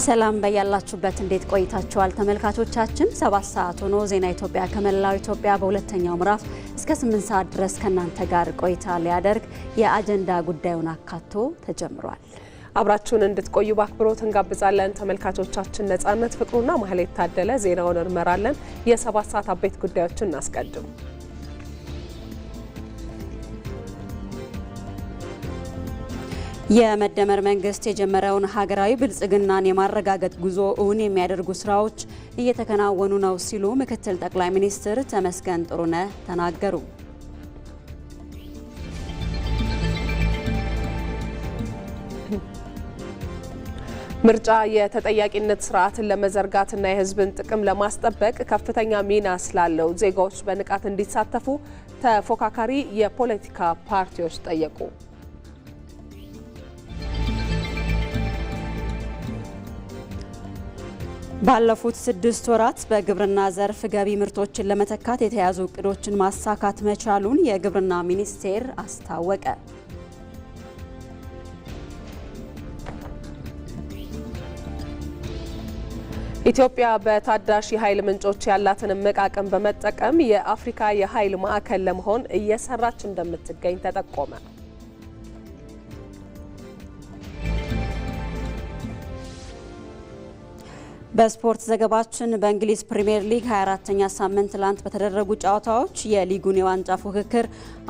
ሰላም በያላችሁበት እንዴት ቆይታችኋል ተመልካቾቻችን? 7 ሰዓት ሆኖ ዜና ኢትዮጵያ ከመላው ኢትዮጵያ በሁለተኛው ምዕራፍ እስከ 8 ሰዓት ድረስ ከናንተ ጋር ቆይታ ሊያደርግ የአጀንዳ ጉዳዩን አካቶ ተጀምሯል። አብራችሁን እንድትቆዩ በአክብሮት እንጋብዛለን። ተመልካቾቻችን ነጻነት ፍቅሩና ማህሌት ታደለ ዜናውን እንመራለን። የ7 ሰዓት አበይት ጉዳዮችን እናስቀድም። የመደመር መንግስት የጀመረውን ሀገራዊ ብልጽግናን የማረጋገጥ ጉዞ እውን የሚያደርጉ ስራዎች እየተከናወኑ ነው ሲሉ ምክትል ጠቅላይ ሚኒስትር ተመስገን ጥሩነህ ተናገሩ። ምርጫ የተጠያቂነት ስርዓትን ለመዘርጋትና የህዝብን ጥቅም ለማስጠበቅ ከፍተኛ ሚና ስላለው ዜጋዎች በንቃት እንዲሳተፉ ተፎካካሪ የፖለቲካ ፓርቲዎች ጠየቁ። ባለፉት 6 ወራት በግብርና ዘርፍ ገቢ ምርቶችን ለመተካት የተያዙ እቅዶችን ማሳካት መቻሉን የግብርና ሚኒስቴር አስታወቀ። ኢትዮጵያ በታዳሽ የኃይል ምንጮች ያላትን እምቅ አቅም በመጠቀም የአፍሪካ የኃይል ማዕከል ለመሆን እየሰራች እንደምትገኝ ተጠቆመ። በስፖርት ዘገባችን በእንግሊዝ ፕሪሚየር ሊግ 24ኛ ሳምንት ትላንት በተደረጉ ጨዋታዎች የሊጉን የዋንጫ ፉክክር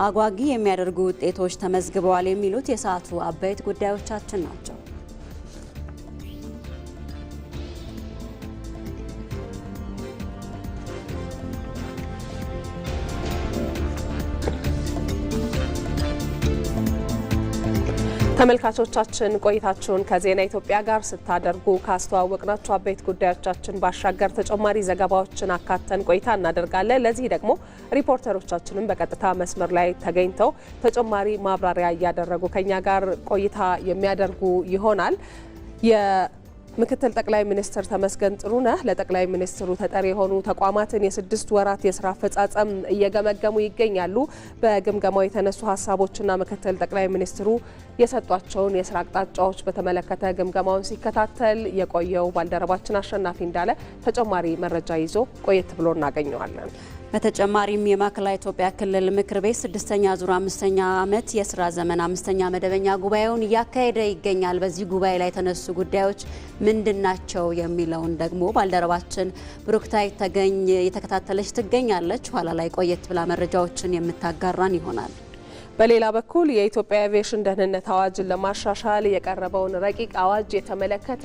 አጓጊ የሚያደርጉ ውጤቶች ተመዝግበዋል የሚሉት የሰዓቱ አበይት ጉዳዮቻችን ናቸው። ተመልካቾቻችን ቆይታችሁን ከዜና ኢትዮጵያ ጋር ስታደርጉ ካስተዋወቅናችሁ አበይት ጉዳዮቻችን ባሻገር ተጨማሪ ዘገባዎችን አካተን ቆይታ እናደርጋለን። ለዚህ ደግሞ ሪፖርተሮቻችንን በቀጥታ መስመር ላይ ተገኝተው ተጨማሪ ማብራሪያ እያደረጉ ከኛ ጋር ቆይታ የሚያደርጉ ይሆናል። ምክትል ጠቅላይ ሚኒስትር ተመስገን ጥሩነህ ለጠቅላይ ሚኒስትሩ ተጠሪ የሆኑ ተቋማትን የ6 ወራት የስራ አፈጻጸም እየገመገሙ ይገኛሉ። በግምገማው የተነሱ ሀሳቦችና ምክትል ጠቅላይ ሚኒስትሩ የሰጧቸውን የስራ አቅጣጫዎች በተመለከተ ግምገማውን ሲከታተል የቆየው ባልደረባችን አሸናፊ እንዳለ ተጨማሪ መረጃ ይዞ ቆየት ብሎ እናገኘዋለን። በተጨማሪም የማዕከላዊ ኢትዮጵያ ክልል ምክር ቤት 6ኛ ዙር 5ኛ ዓመት የስራ ዘመን 5ኛ መደበኛ ጉባኤውን እያካሄደ ይገኛል። በዚህ ጉባኤ ላይ የተነሱ ጉዳዮች ምንድናቸው የሚለውን ደግሞ ባልደረባችን ብሩክታይ ተገኝ የተከታተለች ትገኛለች። ኋላ ላይ ቆየት ብላ መረጃዎችን የምታጋራን ይሆናል። በሌላ በኩል የኢትዮጵያ አቪዬሽን ደህንነት አዋጅን ለማሻሻል የቀረበውን ረቂቅ አዋጅ የተመለከተ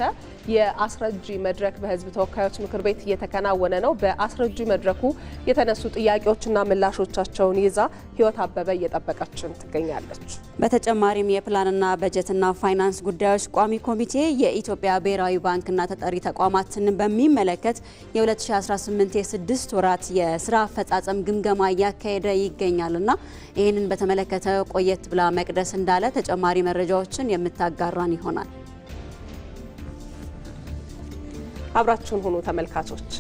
የአስረጂ መድረክ በሕዝብ ተወካዮች ምክር ቤት እየተከናወነ ነው። በአስረጂ መድረኩ የተነሱ ጥያቄዎችና ምላሾቻቸውን ይዛ ህይወት አበበ እየጠበቀችን ትገኛለች። በተጨማሪም የፕላንና በጀትና ፋይናንስ ጉዳዮች ቋሚ ኮሚቴ የኢትዮጵያ ብሔራዊ ባንክና ተጠሪ ተቋማትን በሚመለከት የ2018 የ6 ወራት የስራ አፈጻጸም ግምገማ እያካሄደ ይገኛልና ይህንን በተመለከተ ቆየት ብላ መቅደስ እንዳለ ተጨማሪ መረጃዎችን የምታጋራን ይሆናል። አብራችሁን ሁኑ ተመልካቾች።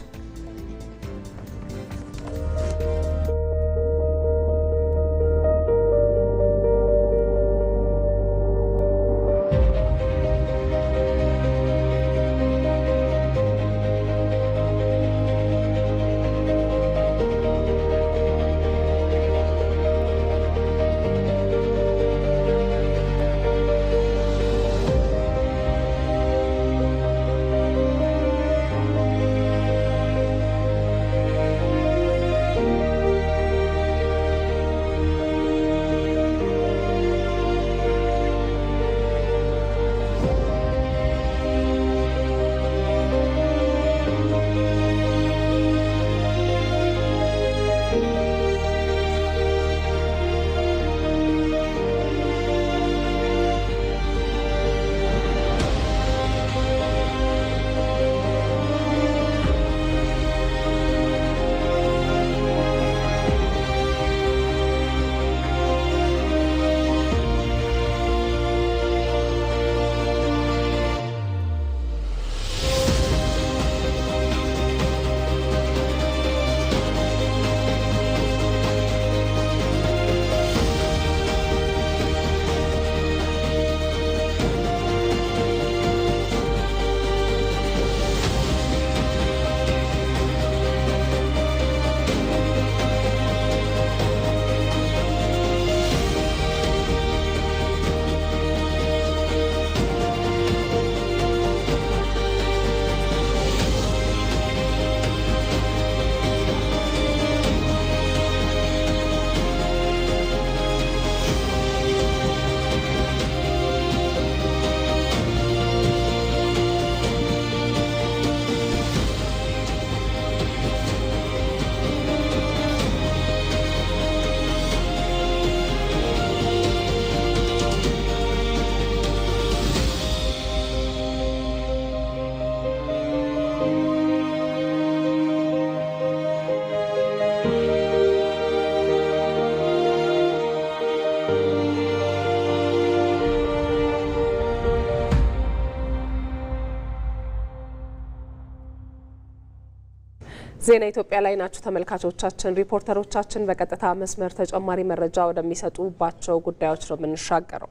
ዜና ኢትዮጵያ ላይ ናችሁ ተመልካቾቻችን። ሪፖርተሮቻችን በቀጥታ መስመር ተጨማሪ መረጃ ወደሚሰጡባቸው ጉዳዮች ነው የምንሻገረው።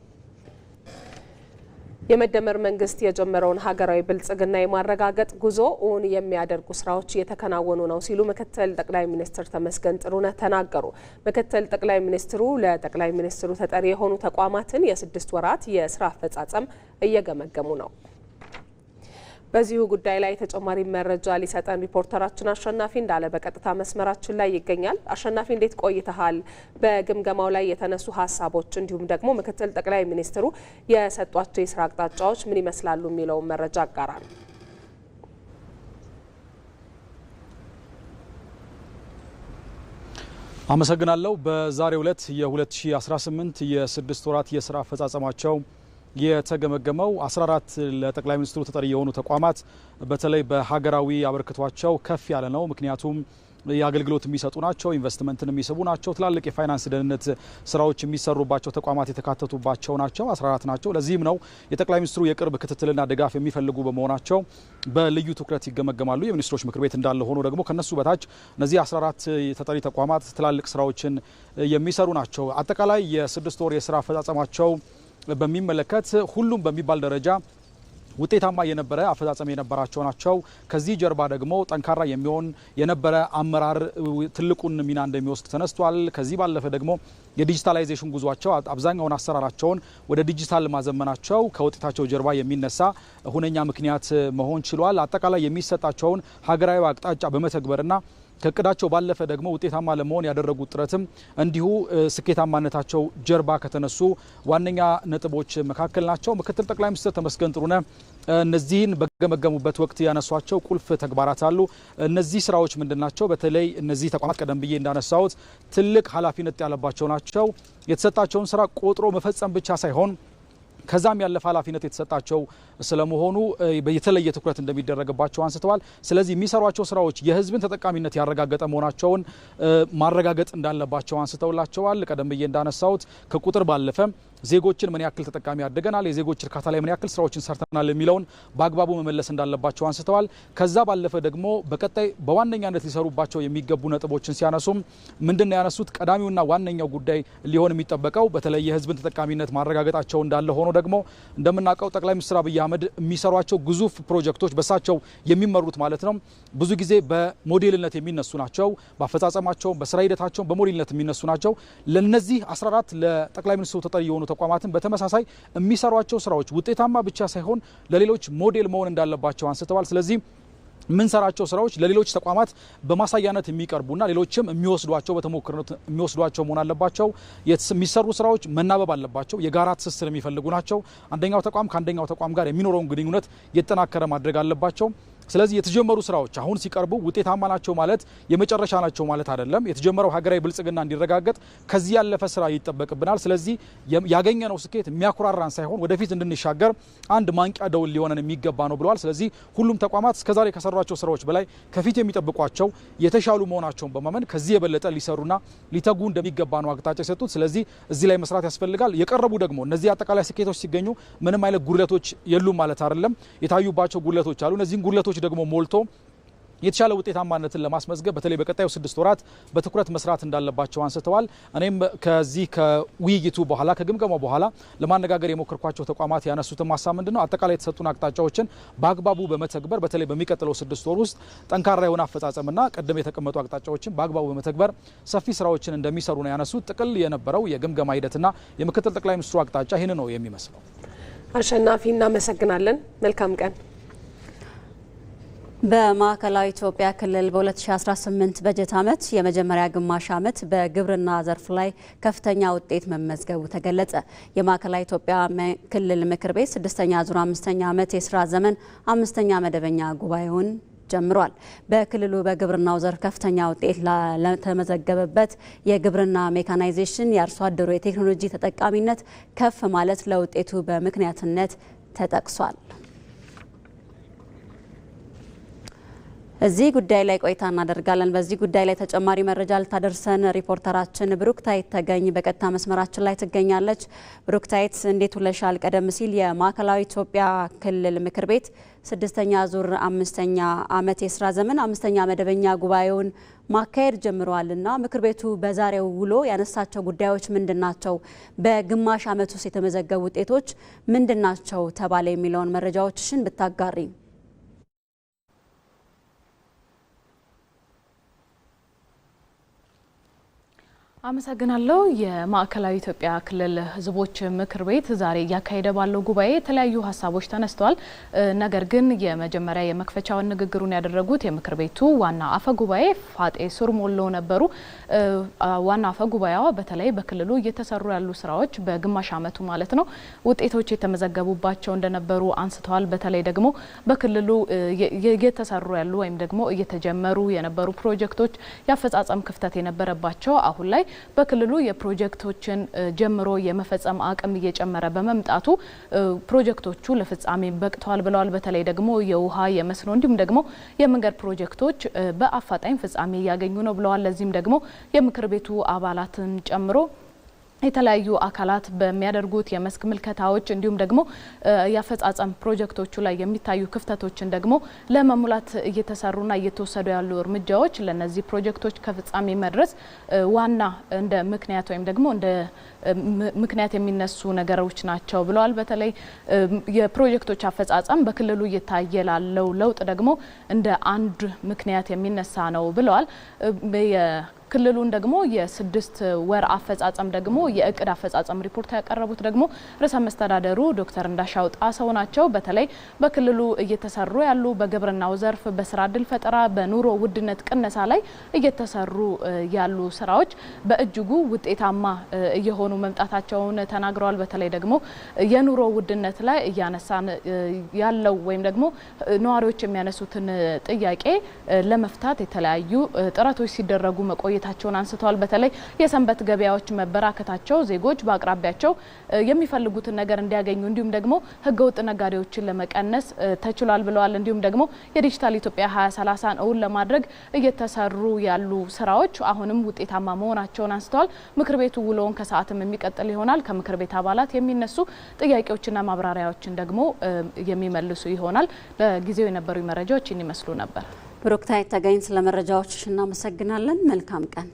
የመደመር መንግስት የጀመረውን ሀገራዊ ብልጽግና የማረጋገጥ ጉዞ እውን የሚያደርጉ ስራዎች እየተከናወኑ ነው ሲሉ ምክትል ጠቅላይ ሚኒስትር ተመስገን ጥሩነህ ተናገሩ። ምክትል ጠቅላይ ሚኒስትሩ ለጠቅላይ ሚኒስትሩ ተጠሪ የሆኑ ተቋማትን የ6 ወራት የስራ አፈጻጸም እየገመገሙ ነው። በዚሁ ጉዳይ ላይ ተጨማሪ መረጃ ሊሰጠን ሪፖርተራችን አሸናፊ እንዳለ በቀጥታ መስመራችን ላይ ይገኛል። አሸናፊ እንዴት ቆይተሃል? በግምገማው ላይ የተነሱ ሀሳቦች እንዲሁም ደግሞ ምክትል ጠቅላይ ሚኒስትሩ የሰጧቸው የስራ አቅጣጫዎች ምን ይመስላሉ የሚለውን መረጃ አጋራል። አመሰግናለሁ። በዛሬው ዕለት የ2018 የ6 ወራት የስራ አፈጻጸማቸው የተገመገመው 14 ለጠቅላይ ሚኒስትሩ ተጠሪ የሆኑ ተቋማት በተለይ በሀገራዊ አበርክቷቸው ከፍ ያለ ነው። ምክንያቱም የአገልግሎት የሚሰጡ ናቸው፣ ኢንቨስትመንትን የሚስቡ ናቸው፣ ትላልቅ የፋይናንስ ደህንነት ስራዎች የሚሰሩባቸው ተቋማት የተካተቱባቸው ናቸው። 14 ናቸው። ለዚህም ነው የጠቅላይ ሚኒስትሩ የቅርብ ክትትልና ድጋፍ የሚፈልጉ በመሆናቸው በልዩ ትኩረት ይገመገማሉ። የሚኒስትሮች ምክር ቤት እንዳለ ሆኖ ደግሞ ከነሱ በታች እነዚህ 14 ተጠሪ ተቋማት ትላልቅ ስራዎችን የሚሰሩ ናቸው። አጠቃላይ የ6 ወር የስራ አፈጻጸማቸው በሚመለከት ሁሉም በሚባል ደረጃ ውጤታማ የነበረ አፈጻጸም የነበራቸው ናቸው። ከዚህ ጀርባ ደግሞ ጠንካራ የሚሆን የነበረ አመራር ትልቁን ሚና እንደሚወስድ ተነስቷል። ከዚህ ባለፈ ደግሞ የዲጂታላይዜሽን ጉዟቸው አብዛኛውን አሰራራቸውን ወደ ዲጂታል ማዘመናቸው ከውጤታቸው ጀርባ የሚነሳ ሁነኛ ምክንያት መሆን ችሏል። አጠቃላይ የሚሰጣቸውን ሀገራዊ አቅጣጫ በመተግበርና ከእቅዳቸው ባለፈ ደግሞ ውጤታማ ለመሆን ያደረጉት ጥረትም እንዲሁ ስኬታማነታቸው ጀርባ ከተነሱ ዋነኛ ነጥቦች መካከል ናቸው። ምክትል ጠቅላይ ሚኒስትር ተመስገን ጥሩነህ እነዚህን በገመገሙበት ወቅት ያነሷቸው ቁልፍ ተግባራት አሉ። እነዚህ ስራዎች ምንድናቸው? በተለይ እነዚህ ተቋማት ቀደም ብዬ እንዳነሳሁት ትልቅ ኃላፊነት ያለባቸው ናቸው። የተሰጣቸውን ስራ ቆጥሮ መፈጸም ብቻ ሳይሆን ከዛም ያለፈ ኃላፊነት የተሰጣቸው ስለመሆኑ የተለየ ትኩረት እንደሚደረግባቸው አንስተዋል። ስለዚህ የሚሰሯቸው ስራዎች የህዝብን ተጠቃሚነት ያረጋገጠ መሆናቸውን ማረጋገጥ እንዳለባቸው አንስተውላቸዋል። ቀደም ብዬ እንዳነሳሁት ከቁጥር ባለፈ ዜጎችን ምን ያክል ተጠቃሚ አድርገናል፣ የዜጎች እርካታ ላይ ምን ያክል ስራዎችን ሰርተናል የሚለውን በአግባቡ መመለስ እንዳለባቸው አንስተዋል። ከዛ ባለፈ ደግሞ በቀጣይ በዋነኛነት ሊሰሩባቸው የሚገቡ ነጥቦችን ሲያነሱም ምንድን ነው ያነሱት? ቀዳሚውና ዋነኛው ጉዳይ ሊሆን የሚጠበቀው በተለይ የህዝብን ተጠቃሚነት ማረጋገጣቸው እንዳለ ሆኖ ደግሞ እንደምናውቀው ጠቅላይ ሚኒስትር አብይ አህመድ የሚሰሯቸው ግዙፍ ፕሮጀክቶች በሳቸው የሚመሩት ማለት ነው ብዙ ጊዜ በሞዴልነት የሚነሱ ናቸው። በአፈጻጸማቸው በስራ ሂደታቸው በሞዴልነት የሚነሱ ናቸው። ለነዚህ 14 ለጠቅላይ ሚኒስትሩ ተጠሪ የሆኑ ተቋማትን በተመሳሳይ የሚሰሯቸው ስራዎች ውጤታማ ብቻ ሳይሆን ለሌሎች ሞዴል መሆን እንዳለባቸው አንስተዋል። ስለዚህ ምንሰራቸው ስራዎች ለሌሎች ተቋማት በማሳያነት የሚቀርቡና ሌሎችም የሚወስዷቸው በተሞክሮነት የሚወስዷቸው መሆን አለባቸው። የሚሰሩ ስራዎች መናበብ አለባቸው። የጋራ ትስስር የሚፈልጉ ናቸው። አንደኛው ተቋም ከአንደኛው ተቋም ጋር የሚኖረውን ግንኙነት የተጠናከረ ማድረግ አለባቸው። ስለዚህ የተጀመሩ ስራዎች አሁን ሲቀርቡ ውጤታማ ናቸው ማለት የመጨረሻ ናቸው ማለት አይደለም። የተጀመረው ሀገራዊ ብልጽግና እንዲረጋገጥ ከዚህ ያለፈ ስራ ይጠበቅብናል። ስለዚህ ያገኘነው ስኬት የሚያኩራራን ሳይሆን ወደፊት እንድንሻገር አንድ ማንቂያ ደውል ሊሆነን የሚገባ ነው ብለዋል። ስለዚህ ሁሉም ተቋማት እስከዛሬ ከሰሯቸው ስራዎች በላይ ከፊት የሚጠብቋቸው የተሻሉ መሆናቸውን በማመን ከዚህ የበለጠ ሊሰሩና ሊተጉ እንደሚገባ ነው አቅጣጫ የሰጡት። ስለዚህ እዚህ ላይ መስራት ያስፈልጋል። የቀረቡ ደግሞ እነዚህ አጠቃላይ ስኬቶች ሲገኙ ምንም አይነት ጉድለቶች የሉም ማለት አይደለም። የታዩባቸው ጉድለቶች አሉ። እነዚህን ጉድለቶች ደግሞ ሞልቶ የተሻለ ውጤታማነትን ለማስመዝገብ በተለይ በቀጣዩ 6 ወራት በትኩረት መስራት እንዳለባቸው አንስተዋል። እኔም ከዚህ ከውይይቱ በኋላ ከግምገማው በኋላ ለማነጋገር የሞከርኳቸው ተቋማት ያነሱትን ሀሳብ ምንድነው? አጠቃላይ የተሰጡን አቅጣጫዎችን በአግባቡ በመተግበር በተለይ በሚቀጥለው 6 ወር ውስጥ ጠንካራ የሆነ አፈጻጸምና ቀደም የተቀመጡ አቅጣጫዎችን በአግባቡ በመተግበር ሰፊ ስራዎችን እንደሚሰሩ ነው ያነሱት። ጥቅል የነበረው የግምገማ ሂደትና የምክትል ጠቅላይ ሚኒስትሩ አቅጣጫ ይህን ነው የሚመስለው። አሸናፊ እናመሰግናለን። መልካም ቀን። በማዕከላዊ ኢትዮጵያ ክልል በ2018 በጀት ዓመት የመጀመሪያ ግማሽ ዓመት በግብርና ዘርፍ ላይ ከፍተኛ ውጤት መመዝገቡ ተገለጸ። የማዕከላዊ ኢትዮጵያ ክልል ምክር ቤት 6ኛ ዙር 5ኛ ዓመት የስራ ዘመን 5ኛ መደበኛ ጉባኤውን ጀምሯል። በክልሉ በግብርናው ዘርፍ ከፍተኛ ውጤት ለተመዘገበበት የግብርና ሜካናይዜሽን የአርሶ አደሩ የቴክኖሎጂ ተጠቃሚነት ከፍ ማለት ለውጤቱ በምክንያትነት ተጠቅሷል። እዚህ ጉዳይ ላይ ቆይታ እናደርጋለን። በዚህ ጉዳይ ላይ ተጨማሪ መረጃ ልታደርሰን ሪፖርተራችን ብሩክታይት ተገኝ በቀጥታ መስመራችን ላይ ትገኛለች። ብሩክታይት እንዴት ውለሻል? ቀደም ሲል የማዕከላዊ ኢትዮጵያ ክልል ምክር ቤት 6ኛ ዙር 5ኛ ዓመት የስራ ዘመን 5ኛ መደበኛ ጉባኤውን ማካሄድ ጀምረዋልና ምክር ቤቱ በዛሬው ውሎ ያነሳቸው ጉዳዮች ምንድናቸው? በግማሽ ዓመት ውስጥ የተመዘገቡ ውጤቶች ምንድናቸው ተባለ የሚለውን መረጃዎችሽን ብታጋሪ። አመሰግናለሁ። የማዕከላዊ ኢትዮጵያ ክልል ሕዝቦች ምክር ቤት ዛሬ እያካሄደ ባለው ጉባኤ የተለያዩ ሀሳቦች ተነስተዋል። ነገር ግን የመጀመሪያ የመክፈቻውን ንግግሩን ያደረጉት የምክር ቤቱ ዋና አፈ ጉባኤ ፋጤ ሱርሞሎ ነበሩ። ዋና አፈ ጉባኤዋ በተለይ በክልሉ እየተሰሩ ያሉ ስራዎች በግማሽ ዓመቱ ማለት ነው ውጤቶች የተመዘገቡባቸው እንደነበሩ አንስተዋል። በተለይ ደግሞ በክልሉ እየተሰሩ ያሉ ወይም ደግሞ እየተጀመሩ የነበሩ ፕሮጀክቶች ያፈጻጸም ክፍተት የነበረባቸው አሁን ላይ በክልሉ የፕሮጀክቶችን ጀምሮ የመፈጸም አቅም እየጨመረ በመምጣቱ ፕሮጀክቶቹ ለፍጻሜ በቅተዋል ብለዋል። በተለይ ደግሞ የውሃ የመስኖ እንዲሁም ደግሞ የመንገድ ፕሮጀክቶች በአፋጣኝ ፍጻሜ እያገኙ ነው ብለዋል። ለዚህም ደግሞ የምክር ቤቱ አባላትን ጨምሮ የተለያዩ አካላት በሚያደርጉት የመስክ ምልከታዎች እንዲሁም ደግሞ ያፈጻጸም ፕሮጀክቶቹ ላይ የሚታዩ ክፍተቶችን ደግሞ ለመሙላት እየተሰሩና እየተወሰዱ ያሉ እርምጃዎች ለነዚህ ፕሮጀክቶች ከፍጻሜ መድረስ ዋና እንደ ምክንያት ወይም ደግሞ እንደ ምክንያት የሚነሱ ነገሮች ናቸው ብለዋል። በተለይ የፕሮጀክቶች አፈጻጸም በክልሉ እየታየ ላለው ለውጥ ደግሞ እንደ አንድ ምክንያት የሚነሳ ነው ብለዋል። ክልሉን ደግሞ የ6 ወር አፈጻጸም ደግሞ የእቅድ አፈጻጸም ሪፖርት ያቀረቡት ደግሞ ርዕሰ መስተዳደሩ ዶክተር እንዳሻው ጣሰው ናቸው። በተለይ በክልሉ እየተሰሩ ያሉ በግብርናው ዘርፍ በስራ እድል ፈጠራ በኑሮ ውድነት ቅነሳ ላይ እየተሰሩ ያሉ ስራዎች በእጅጉ ውጤታማ እየሆኑ መምጣታቸውን ተናግረዋል። በተለይ ደግሞ የኑሮ ውድነት ላይ እያነሳን ያለው ወይም ደግሞ ነዋሪዎች የሚያነሱትን ጥያቄ ለመፍታት የተለያዩ ጥረቶች ሲደረጉ መቆየታቸውን አንስተዋል። በተለይ የሰንበት ገበያዎች መበራከታቸው ዜጎች በአቅራቢያቸው የሚፈልጉትን ነገር እንዲያገኙ እንዲሁም ደግሞ ህገወጥ ነጋዴዎችን ለመቀነስ ተችሏል ብለዋል። እንዲሁም ደግሞ የዲጂታል ኢትዮጵያ 2030 እውን ለማድረግ እየተሰሩ ያሉ ስራዎች አሁንም ውጤታማ መሆናቸውን አንስተዋል። ምክር ቤቱ ውሎውን ከሰዓትም የሚቀጥል ይሆናል። ከምክር ቤት አባላት የሚነሱ ጥያቄዎችና ማብራሪያዎችን ደግሞ የሚመልሱ ይሆናል። ለጊዜው የነበሩ መረጃዎች ይመስሉ ነበር። ብሩክታይት ተገኝ ስለ መረጃዎችሽ እናመሰግናለን። መልካም ቀን።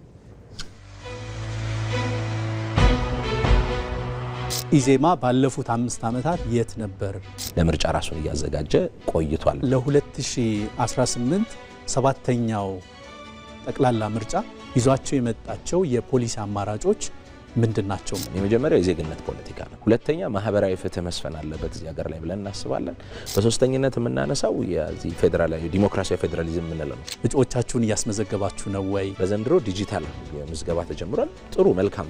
ኢዜማ ባለፉት 5 ዓመታት የት ነበር? ለምርጫ ራሱን እያዘጋጀ ቆይቷል። ለ2018 7ኛው ጠቅላላ ምርጫ ይዟቸው የመጣቸው የፖሊሲ አማራጮች ምንድናቸው? የመጀመሪያው የዜግነት ፖለቲካ ነው። ሁለተኛ ማህበራዊ ፍትህ መስፈን አለበት እዚህ ሀገር ላይ ብለን እናስባለን። በሶስተኝነት የምናነሳው የዚህ ፌደራላዊ ዲሞክራሲያዊ ፌደራሊዝም የምንለው ነው። እጩዎቻችሁን እያስመዘገባችሁ ነው ወይ? በዘንድሮ ዲጂታል ምዝገባ ተጀምሯል። ጥሩ መልካም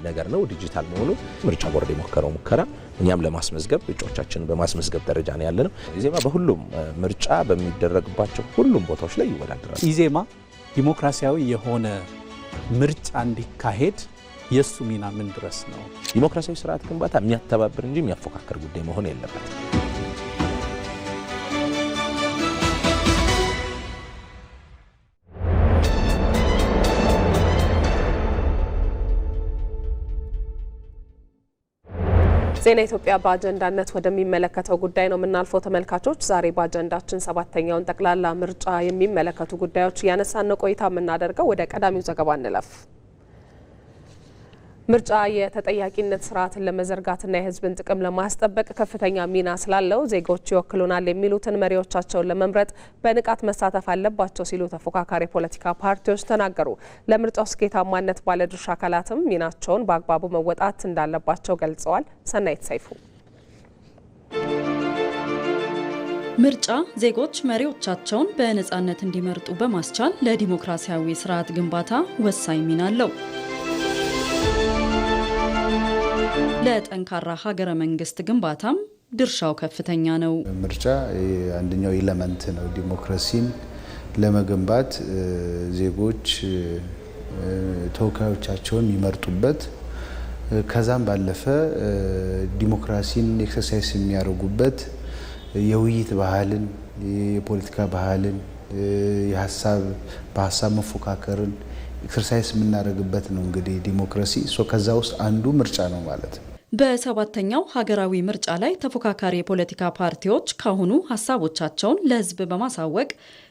ነገር ነው ዲጂታል መሆኑ። ምርጫ ቦርድ የሞከረው ሙከራ እኛም ለማስመዝገብ እጩዎቻችንን በማስመዝገብ ደረጃ ነው ያለነው። ኢዜማ በሁሉም ምርጫ በሚደረግባቸው ሁሉም ቦታዎች ላይ ይወዳደራል። ኢዜማ ዲሞክራሲያዊ የሆነ ምርጫ እንዲካሄድ የሱ ሚና ምን ድረስ ነው? ዲሞክራሲያዊ ስርዓት ግንባታ የሚያተባብር እንጂ የሚያፎካከር ጉዳይ መሆን የለበትም። ዜና ኢትዮጵያ በአጀንዳነት ወደሚመለከተው ጉዳይ ነው የምናልፈው። ተመልካቾች ዛሬ በአጀንዳችን 7ኛውን ጠቅላላ ምርጫ የሚመለከቱ ጉዳዮች ያነሳን ቆይታ የምናደርገው። ወደ ቀዳሚው ዘገባ እንለፍ። ምርጫ የተጠያቂነት ስርዓትን ለመዘርጋትና የሕዝብን ጥቅም ለማስጠበቅ ከፍተኛ ሚና ስላለው ዜጎች ይወክሉናል የሚሉትን መሪዎቻቸውን ለመምረጥ በንቃት መሳተፍ አለባቸው ሲሉ ተፎካካሪ ፖለቲካ ፓርቲዎች ተናገሩ። ለምርጫው ስኬታማነት ባለድርሻ አካላትም ሚናቸውን በአግባቡ መወጣት እንዳለባቸው ገልጸዋል። ሰናይት ሰይፉ። ምርጫ ዜጎች መሪዎቻቸውን በነጻነት እንዲመርጡ በማስቻል ለዲሞክራሲያዊ ስርዓት ግንባታ ወሳኝ ሚና አለው። ለጠንካራ ሀገረ መንግስት ግንባታም ድርሻው ከፍተኛ ነው። ምርጫ አንደኛው ኤሌመንት ነው። ዲሞክራሲን ለመገንባት ዜጎች ተወካዮቻቸውን የሚመርጡበት ከዛም ባለፈ ዲሞክራሲን ኤክሰርሳይዝ የሚያደርጉበት የውይይት ባህልን፣ የፖለቲካ ባህልን በሀሳብ መፎካከርን ኤክሰርሳይዝ የምናደርግበት ነው እንግዲህ ዲሞክራሲ። ከዛ ውስጥ አንዱ ምርጫ ነው ማለት ነው። በሰባተኛው ሀገራዊ ምርጫ ላይ ተፎካካሪ የፖለቲካ ፓርቲዎች ካሁኑ ሀሳቦቻቸውን ለሕዝብ በማሳወቅ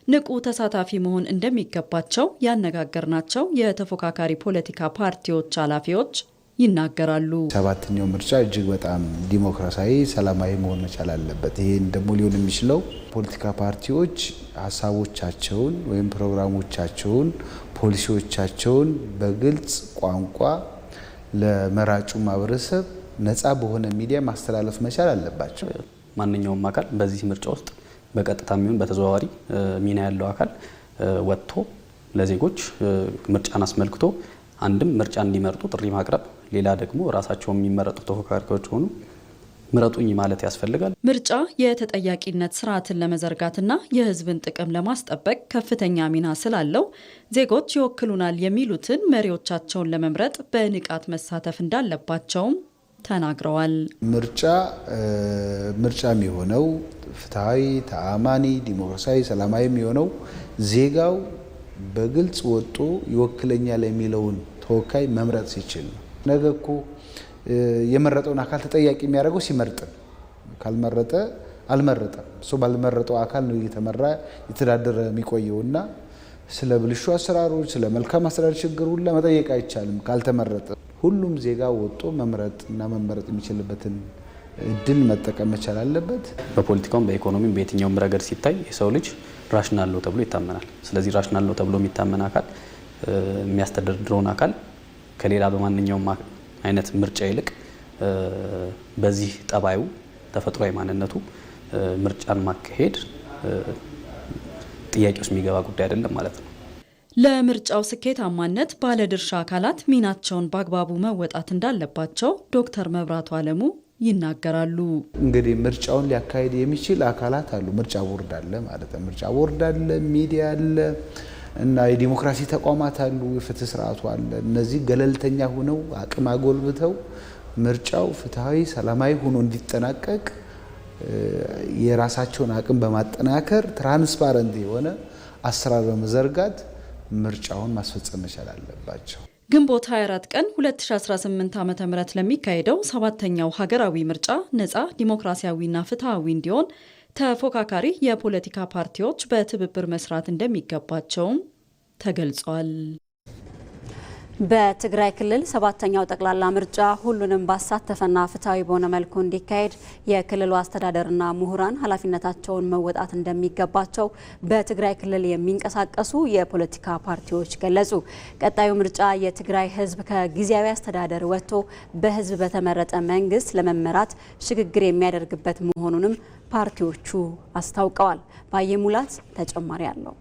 ንቁ ተሳታፊ መሆን እንደሚገባቸው ያነጋገርናቸው የተፎካካሪ ፖለቲካ ፓርቲዎች ኃላፊዎች ይናገራሉ። ሰባተኛው ምርጫ እጅግ በጣም ዲሞክራሲያዊ፣ ሰላማዊ መሆን መቻል አለበት። ይሄን ደግሞ ሊሆን የሚችለው ፖለቲካ ፓርቲዎች ሀሳቦቻቸውን ወይም ፕሮግራሞቻቸውን፣ ፖሊሲዎቻቸውን በግልጽ ቋንቋ ለመራጩ ማህበረሰብ ነፃ በሆነ ሚዲያ ማስተላለፍ መቻል አለባቸው። ማንኛውም አካል በዚህ ምርጫ ውስጥ በቀጥታም ይሁን በተዘዋዋሪ ሚና ያለው አካል ወጥቶ ለዜጎች ምርጫን አስመልክቶ አንድም ምርጫ እንዲመርጡ ጥሪ ማቅረብ፣ ሌላ ደግሞ ራሳቸው የሚመረጡ ተፎካካሪዎች ሆኑ ምረጡኝ ማለት ያስፈልጋል። ምርጫ የተጠያቂነት ስርዓትን ለመዘርጋትና የሕዝብን ጥቅም ለማስጠበቅ ከፍተኛ ሚና ስላለው ዜጎች ይወክሉናል የሚሉትን መሪዎቻቸውን ለመምረጥ በንቃት መሳተፍ እንዳለባቸውም ተናግረዋል። ምርጫ የሚሆነው ፍትሐዊ፣ ተአማኒ፣ ዲሞክራሲያዊ፣ ሰላማዊ የሚሆነው ዜጋው በግልጽ ወጥቶ ይወክለኛል የሚለውን ተወካይ መምረጥ ሲችል ነው። ነገ እኮ የመረጠውን አካል ተጠያቂ የሚያደርገው ሲመርጥ ነው። ካልመረጠ አልመረጠም። እሱ ባልመረጠው አካል ነው እየተመራ የተዳደረ የሚቆየውና ስለ ብልሹ አሰራሮች፣ ስለ መልካም አሰራር ችግር ሁሉ መጠየቅ አይቻልም ካልተመረጠ። ሁሉም ዜጋ ወጥቶ መምረጥና መመረጥ የሚችልበትን እድል መጠቀም መቻል አለበት። በፖለቲካውም በኢኮኖሚም በየትኛውም ረገድ ሲታይ የሰው ልጅ ራሽናል ነው ተብሎ ይታመናል። ስለዚህ ራሽናል ነው ተብሎ የሚታመን አካል የሚያስተዳድረውን አካል ከሌላ በማንኛውም አይነት ምርጫ ይልቅ በዚህ ጠባዩ ተፈጥሯዊ ማንነቱ ምርጫን ማካሄድ ጥያቄ ውስጥ የሚገባ ጉዳይ አይደለም ማለት ነው። ለምርጫው ስኬታማነት ባለድርሻ አካላት ሚናቸውን በአግባቡ መወጣት እንዳለባቸው ዶክተር መብራቱ አለሙ ይናገራሉ። እንግዲህ ምርጫውን ሊያካሂድ የሚችል አካላት አሉ። ምርጫ ቦርድ አለ ማለት ነው። ምርጫ ቦርድ አለ፣ ሚዲያ አለ እና የዲሞክራሲ ተቋማት አሉ፣ የፍትህ ስርዓቱ አለ። እነዚህ ገለልተኛ ሆነው አቅም አጎልብተው ምርጫው ፍትሃዊ፣ ሰላማዊ ሆኖ እንዲጠናቀቅ የራሳቸውን አቅም በማጠናከር ትራንስፓረንት የሆነ አሰራር በመዘርጋት ምርጫውን ማስፈጸም መቻል አለባቸው። ግንቦት 24 ቀን 2018 ዓ.ም ለሚካሄደው ሰባተኛው ሀገራዊ ምርጫ ነፃ ዲሞክራሲያዊና ፍትሃዊ እንዲሆን ተፎካካሪ የፖለቲካ ፓርቲዎች በትብብር መስራት እንደሚገባቸውም ተገልጿል። በትግራይ ክልል ሰባተኛው ጠቅላላ ምርጫ ሁሉንም ባሳተፈና ፍትሃዊ በሆነ መልኩ እንዲካሄድ የክልሉ አስተዳደርና ምሁራን ኃላፊነታቸውን መወጣት እንደሚገባቸው በትግራይ ክልል የሚንቀሳቀሱ የፖለቲካ ፓርቲዎች ገለጹ። ቀጣዩ ምርጫ የትግራይ ሕዝብ ከጊዜያዊ አስተዳደር ወጥቶ በሕዝብ በተመረጠ መንግስት ለመመራት ሽግግር የሚያደርግበት መሆኑንም ፓርቲዎቹ አስታውቀዋል። ባየሙላት ተጨማሪ አለው።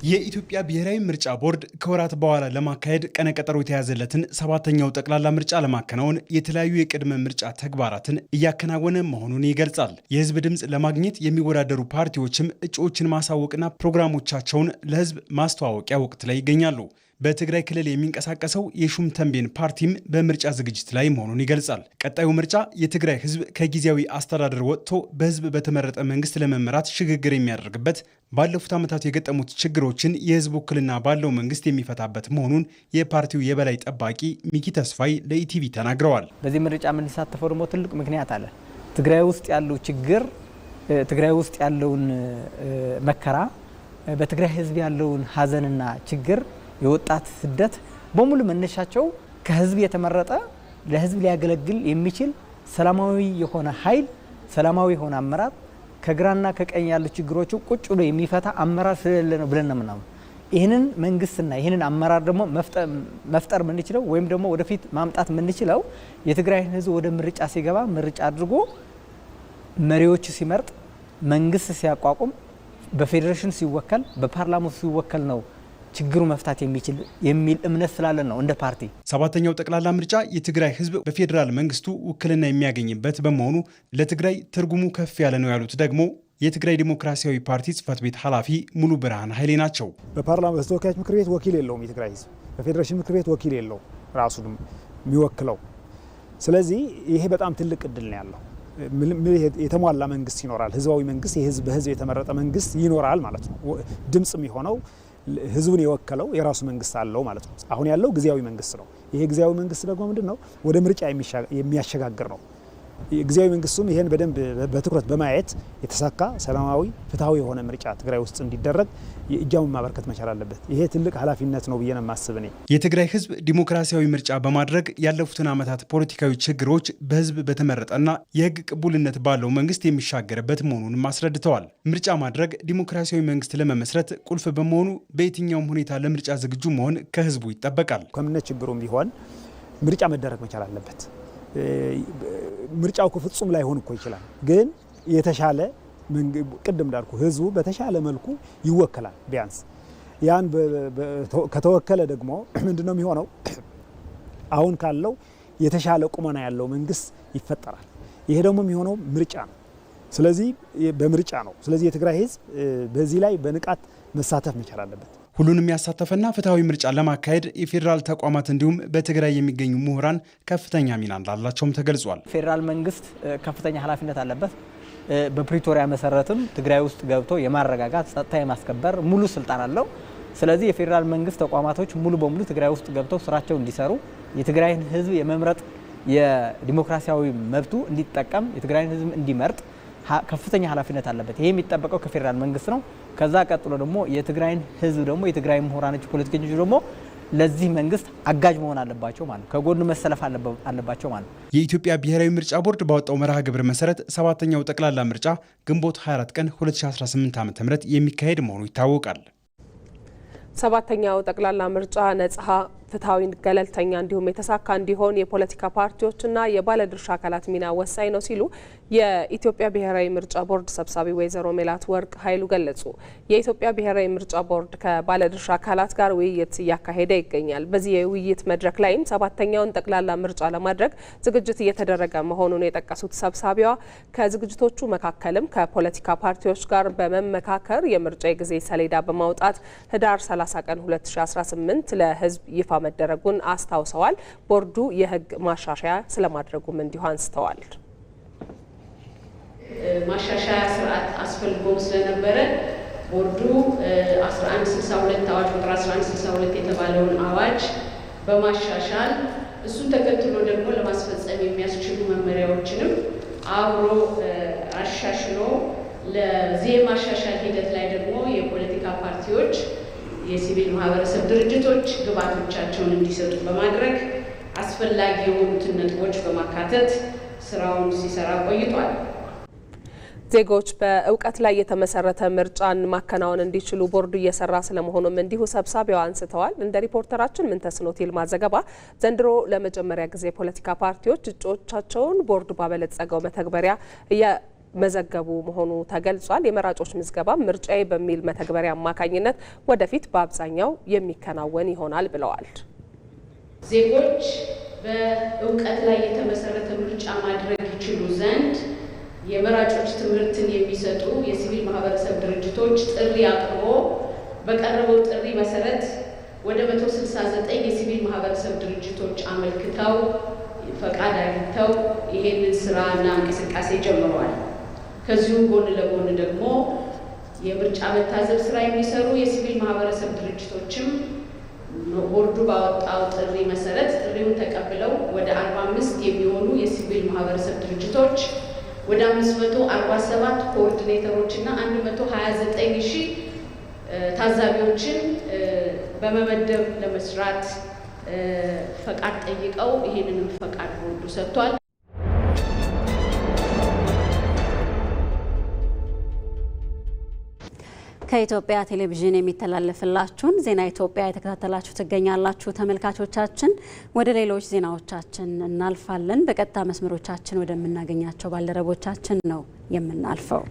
የኢትዮጵያ ብሔራዊ ምርጫ ቦርድ ከወራት በኋላ ለማካሄድ ቀነቀጠሮ የተያዘለትን ሰባተኛው ጠቅላላ ምርጫ ለማከናወን የተለያዩ የቅድመ ምርጫ ተግባራትን እያከናወነ መሆኑን ይገልጻል። የህዝብ ድምፅ ለማግኘት የሚወዳደሩ ፓርቲዎችም እጩዎችን ማሳወቅና ፕሮግራሞቻቸውን ለህዝብ ማስተዋወቂያ ወቅት ላይ ይገኛሉ። በትግራይ ክልል የሚንቀሳቀሰው የሹም ተንቤን ፓርቲም በምርጫ ዝግጅት ላይ መሆኑን ይገልጻል። ቀጣዩ ምርጫ የትግራይ ህዝብ ከጊዜያዊ አስተዳደር ወጥቶ በህዝብ በተመረጠ መንግስት ለመመራት ሽግግር የሚያደርግበት፣ ባለፉት ዓመታት የገጠሙት ችግሮችን የህዝብ ውክልና ባለው መንግስት የሚፈታበት መሆኑን የፓርቲው የበላይ ጠባቂ ሚኪ ተስፋይ ለኢቲቪ ተናግረዋል። በዚህ ምርጫ የምንሳተፈው ደግሞ ትልቅ ምክንያት አለ። ትግራይ ውስጥ ያለው ችግር፣ ትግራይ ውስጥ ያለውን መከራ፣ በትግራይ ህዝብ ያለውን ሀዘንና ችግር፣ የወጣት ስደት በሙሉ መነሻቸው ከህዝብ የተመረጠ ለህዝብ ሊያገለግል የሚችል ሰላማዊ የሆነ ኃይል፣ ሰላማዊ የሆነ አመራር ከግራና ከቀኝ ያሉ ችግሮች ቁጭ ብሎ የሚፈታ አመራር ስለሌለ ነው ብለን ነው የምናምነው። ይህንን መንግስትና ይህንን አመራር ደግሞ መፍጠር የምንችለው ወይም ደግሞ ወደፊት ማምጣት የምንችለው የትግራይን ህዝብ ወደ ምርጫ ሲገባ ምርጫ አድርጎ መሪዎች ሲመርጥ፣ መንግስት ሲያቋቁም፣ በፌዴሬሽን ሲወከል፣ በፓርላማው ሲወከል ነው ችግሩ መፍታት የሚችል የሚል እምነት ስላለን ነው እንደ ፓርቲ። ሰባተኛው ጠቅላላ ምርጫ የትግራይ ህዝብ በፌዴራል መንግስቱ ውክልና የሚያገኝበት በመሆኑ ለትግራይ ትርጉሙ ከፍ ያለ ነው ያሉት ደግሞ የትግራይ ዲሞክራሲያዊ ፓርቲ ጽህፈት ቤት ኃላፊ ሙሉ ብርሃን ኃይሌ ናቸው። በፓርላማ በተወካዮች ምክር ቤት ወኪል የለውም የትግራይ ህዝብ፣ በፌዴሬሽን ምክር ቤት ወኪል የለውም ራሱን የሚወክለው። ስለዚህ ይሄ በጣም ትልቅ እድል ነው ያለው። የተሟላ መንግስት ይኖራል። ህዝባዊ መንግስት በህዝብ የተመረጠ መንግስት ይኖራል ማለት ነው። ድምጽ የሚሆነው ህዝቡን የወከለው የራሱ መንግስት አለው ማለት ነው። አሁን ያለው ጊዜያዊ መንግስት ነው። ይሄ ጊዜያዊ መንግስት ደግሞ ምንድነው? ወደ ምርጫ የሚያሸጋግር ነው። ጊዜያዊ መንግስቱም ይሄን በደንብ በትኩረት በማየት የተሳካ ሰላማዊ ፍትሃዊ የሆነ ምርጫ ትግራይ ውስጥ እንዲደረግ እጃውን ማበርከት መቻል አለበት። ይሄ ትልቅ ኃላፊነት ነው ብዬ ነው የማስብ እኔ። የትግራይ ህዝብ ዲሞክራሲያዊ ምርጫ በማድረግ ያለፉትን ዓመታት ፖለቲካዊ ችግሮች በህዝብ በተመረጠና የህግ ቅቡልነት ባለው መንግስት የሚሻገርበት መሆኑንም አስረድተዋል። ምርጫ ማድረግ ዲሞክራሲያዊ መንግስት ለመመስረት ቁልፍ በመሆኑ በየትኛውም ሁኔታ ለምርጫ ዝግጁ መሆን ከህዝቡ ይጠበቃል። ከምነ ችግሩም ቢሆን ምርጫ መደረግ መቻል አለበት። ምርጫው ፍጹም ላይሆን እኮ ይችላል፣ ግን የተሻለ ቅድም እንዳልኩ ህዝቡ በተሻለ መልኩ ይወከላል። ቢያንስ ያን ከተወከለ ደግሞ ምንድነው የሚሆነው? አሁን ካለው የተሻለ ቁመና ያለው መንግስት ይፈጠራል። ይሄ ደግሞ የሚሆነው ምርጫ ነው። ስለዚህ በምርጫ ነው። ስለዚህ የትግራይ ህዝብ በዚህ ላይ በንቃት መሳተፍ መቻል አለበት። ሁሉንም ያሳተፈና ፍትሃዊ ምርጫ ለማካሄድ የፌዴራል ተቋማት እንዲሁም በትግራይ የሚገኙ ምሁራን ከፍተኛ ሚና እንዳላቸውም ተገልጿል። ፌዴራል መንግስት ከፍተኛ ኃላፊነት አለበት። በፕሪቶሪያ መሰረትም ትግራይ ውስጥ ገብቶ የማረጋጋት ጸጥታ የማስከበር ሙሉ ስልጣን አለው። ስለዚህ የፌዴራል መንግስት ተቋማቶች ሙሉ በሙሉ ትግራይ ውስጥ ገብተው ስራቸው እንዲሰሩ፣ የትግራይን ህዝብ የመምረጥ የዲሞክራሲያዊ መብቱ እንዲጠቀም፣ የትግራይን ህዝብ እንዲመርጥ ከፍተኛ ኃላፊነት አለበት። ይሄ የሚጠበቀው ከፌዴራል መንግስት ነው። ከዛ ቀጥሎ ደግሞ የትግራይን ህዝብ ደግሞ የትግራይ ምሁራኖች፣ ፖለቲከኞች ደግሞ ለዚህ መንግስት አጋዥ መሆን አለባቸው ማለት ነው። ከጎኑ መሰለፍ አለባቸው ማለት ነው። የኢትዮጵያ ብሔራዊ ምርጫ ቦርድ ባወጣው መርሃ ግብር መሰረት 7ኛው ጠቅላላ ምርጫ ግንቦት 24 ቀን 2018 ዓ.ም የሚካሄድ መሆኑ ይታወቃል። 7ኛው ጠቅላላ ምርጫ ነጻ፣ ፍትሐዊ፣ ገለልተኛ እንዲሁም የተሳካ እንዲሆን የፖለቲካ ፓርቲዎችና የባለድርሻ አካላት ሚና ወሳኝ ነው ሲሉ የኢትዮጵያ ብሔራዊ ምርጫ ቦርድ ሰብሳቢ ወይዘሮ ሜላት ወርቅ ኃይሉ ገለጹ። የኢትዮጵያ ብሔራዊ ምርጫ ቦርድ ከባለድርሻ አካላት ጋር ውይይት እያካሄደ ይገኛል። በዚህ የውይይት መድረክ ላይም 7ኛውን ጠቅላላ ምርጫ ለማድረግ ዝግጅት እየተደረገ መሆኑን የጠቀሱት ሰብሳቢዋ ከዝግጅቶቹ መካከልም ከፖለቲካ ፓርቲዎች ጋር በመመካከር የምርጫ የጊዜ ሰሌዳ በማውጣት ህዳር 30 ቀን 2018 ለህዝብ ይፋ መደረጉን አስታውሰዋል። ቦርዱ የህግ ማሻሻያ ስለማድረጉም እንዲሁ አንስተዋል። ማሻሻያ ስርዓት አስፈልጎም ስለነበረ ቦርዱ 1162 አዋጅ ቁጥር 1162 የተባለውን አዋጅ በማሻሻል እሱን ተከትሎ ደግሞ ለማስፈጸም የሚያስችሉ መመሪያዎችንም አብሮ አሻሽሎ ለዚህ ማሻሻል ሂደት ላይ ደግሞ የፖለቲካ ፓርቲዎች፣ የሲቪል ማህበረሰብ ድርጅቶች ግብዓቶቻቸውን እንዲሰጡ በማድረግ አስፈላጊ የሆኑትን ነጥቦች በማካተት ስራውን ሲሰራ ቆይቷል። ዜጎች በእውቀት ላይ የተመሰረተ ምርጫን ማከናወን እንዲችሉ ቦርዱ እየሰራ ስለመሆኑም እንዲሁ ሰብሳቢዋ አንስተዋል። እንደ ሪፖርተራችን ምንተስኖት ይልማ ዘገባ ዘንድሮ ለመጀመሪያ ጊዜ የፖለቲካ ፓርቲዎች እጩዎቻቸውን ቦርዱ ባበለጸገው መተግበሪያ መዘገቡ መሆኑ ተገልጿል። የመራጮች ምዝገባ ምርጫዬ በሚል መተግበሪያ አማካኝነት ወደፊት በአብዛኛው የሚከናወን ይሆናል ብለዋል። ዜጎች በእውቀት ላይ የተመሰረተ ምርጫ ማድረግ ይችሉ ዘንድ የመራጮች ትምህርትን የሚሰጡ የሲቪል ማህበረሰብ ድርጅቶች ጥሪ አቅርቦ በቀረበው ጥሪ መሰረት ወደ 169 የሲቪል ማህበረሰብ ድርጅቶች አመልክተው ፈቃድ አግኝተው ይሄንን ስራና እንቅስቃሴ ጀምረዋል። ከዚሁም ጎን ለጎን ደግሞ የምርጫ መታዘብ ስራ የሚሰሩ የሲቪል ማህበረሰብ ድርጅቶችም ቦርዱ ባወጣው ጥሪ መሰረት ጥሪውን ተቀብለው ወደ 45 የሚሆኑ የሲቪል ማህበረሰብ ድርጅቶች ወደ 547 ኮኦርዲኔተሮች እና 129,000 ታዛቢዎችን በመመደብ ለመስራት ፈቃድ ጠይቀው ይሄንንም ፈቃድ ቦርዱ ሰጥቷል። ከኢትዮጵያ ቴሌቪዥን የሚተላለፍላችሁን ዜና ኢትዮጵያ የተከታተላችሁ ትገኛላችሁ ተመልካቾቻችን። ወደ ሌሎች ዜናዎቻችን እናልፋለን። በቀጥታ መስመሮቻችን ወደምናገኛቸው ባልደረቦቻችን ነው የምናልፈው።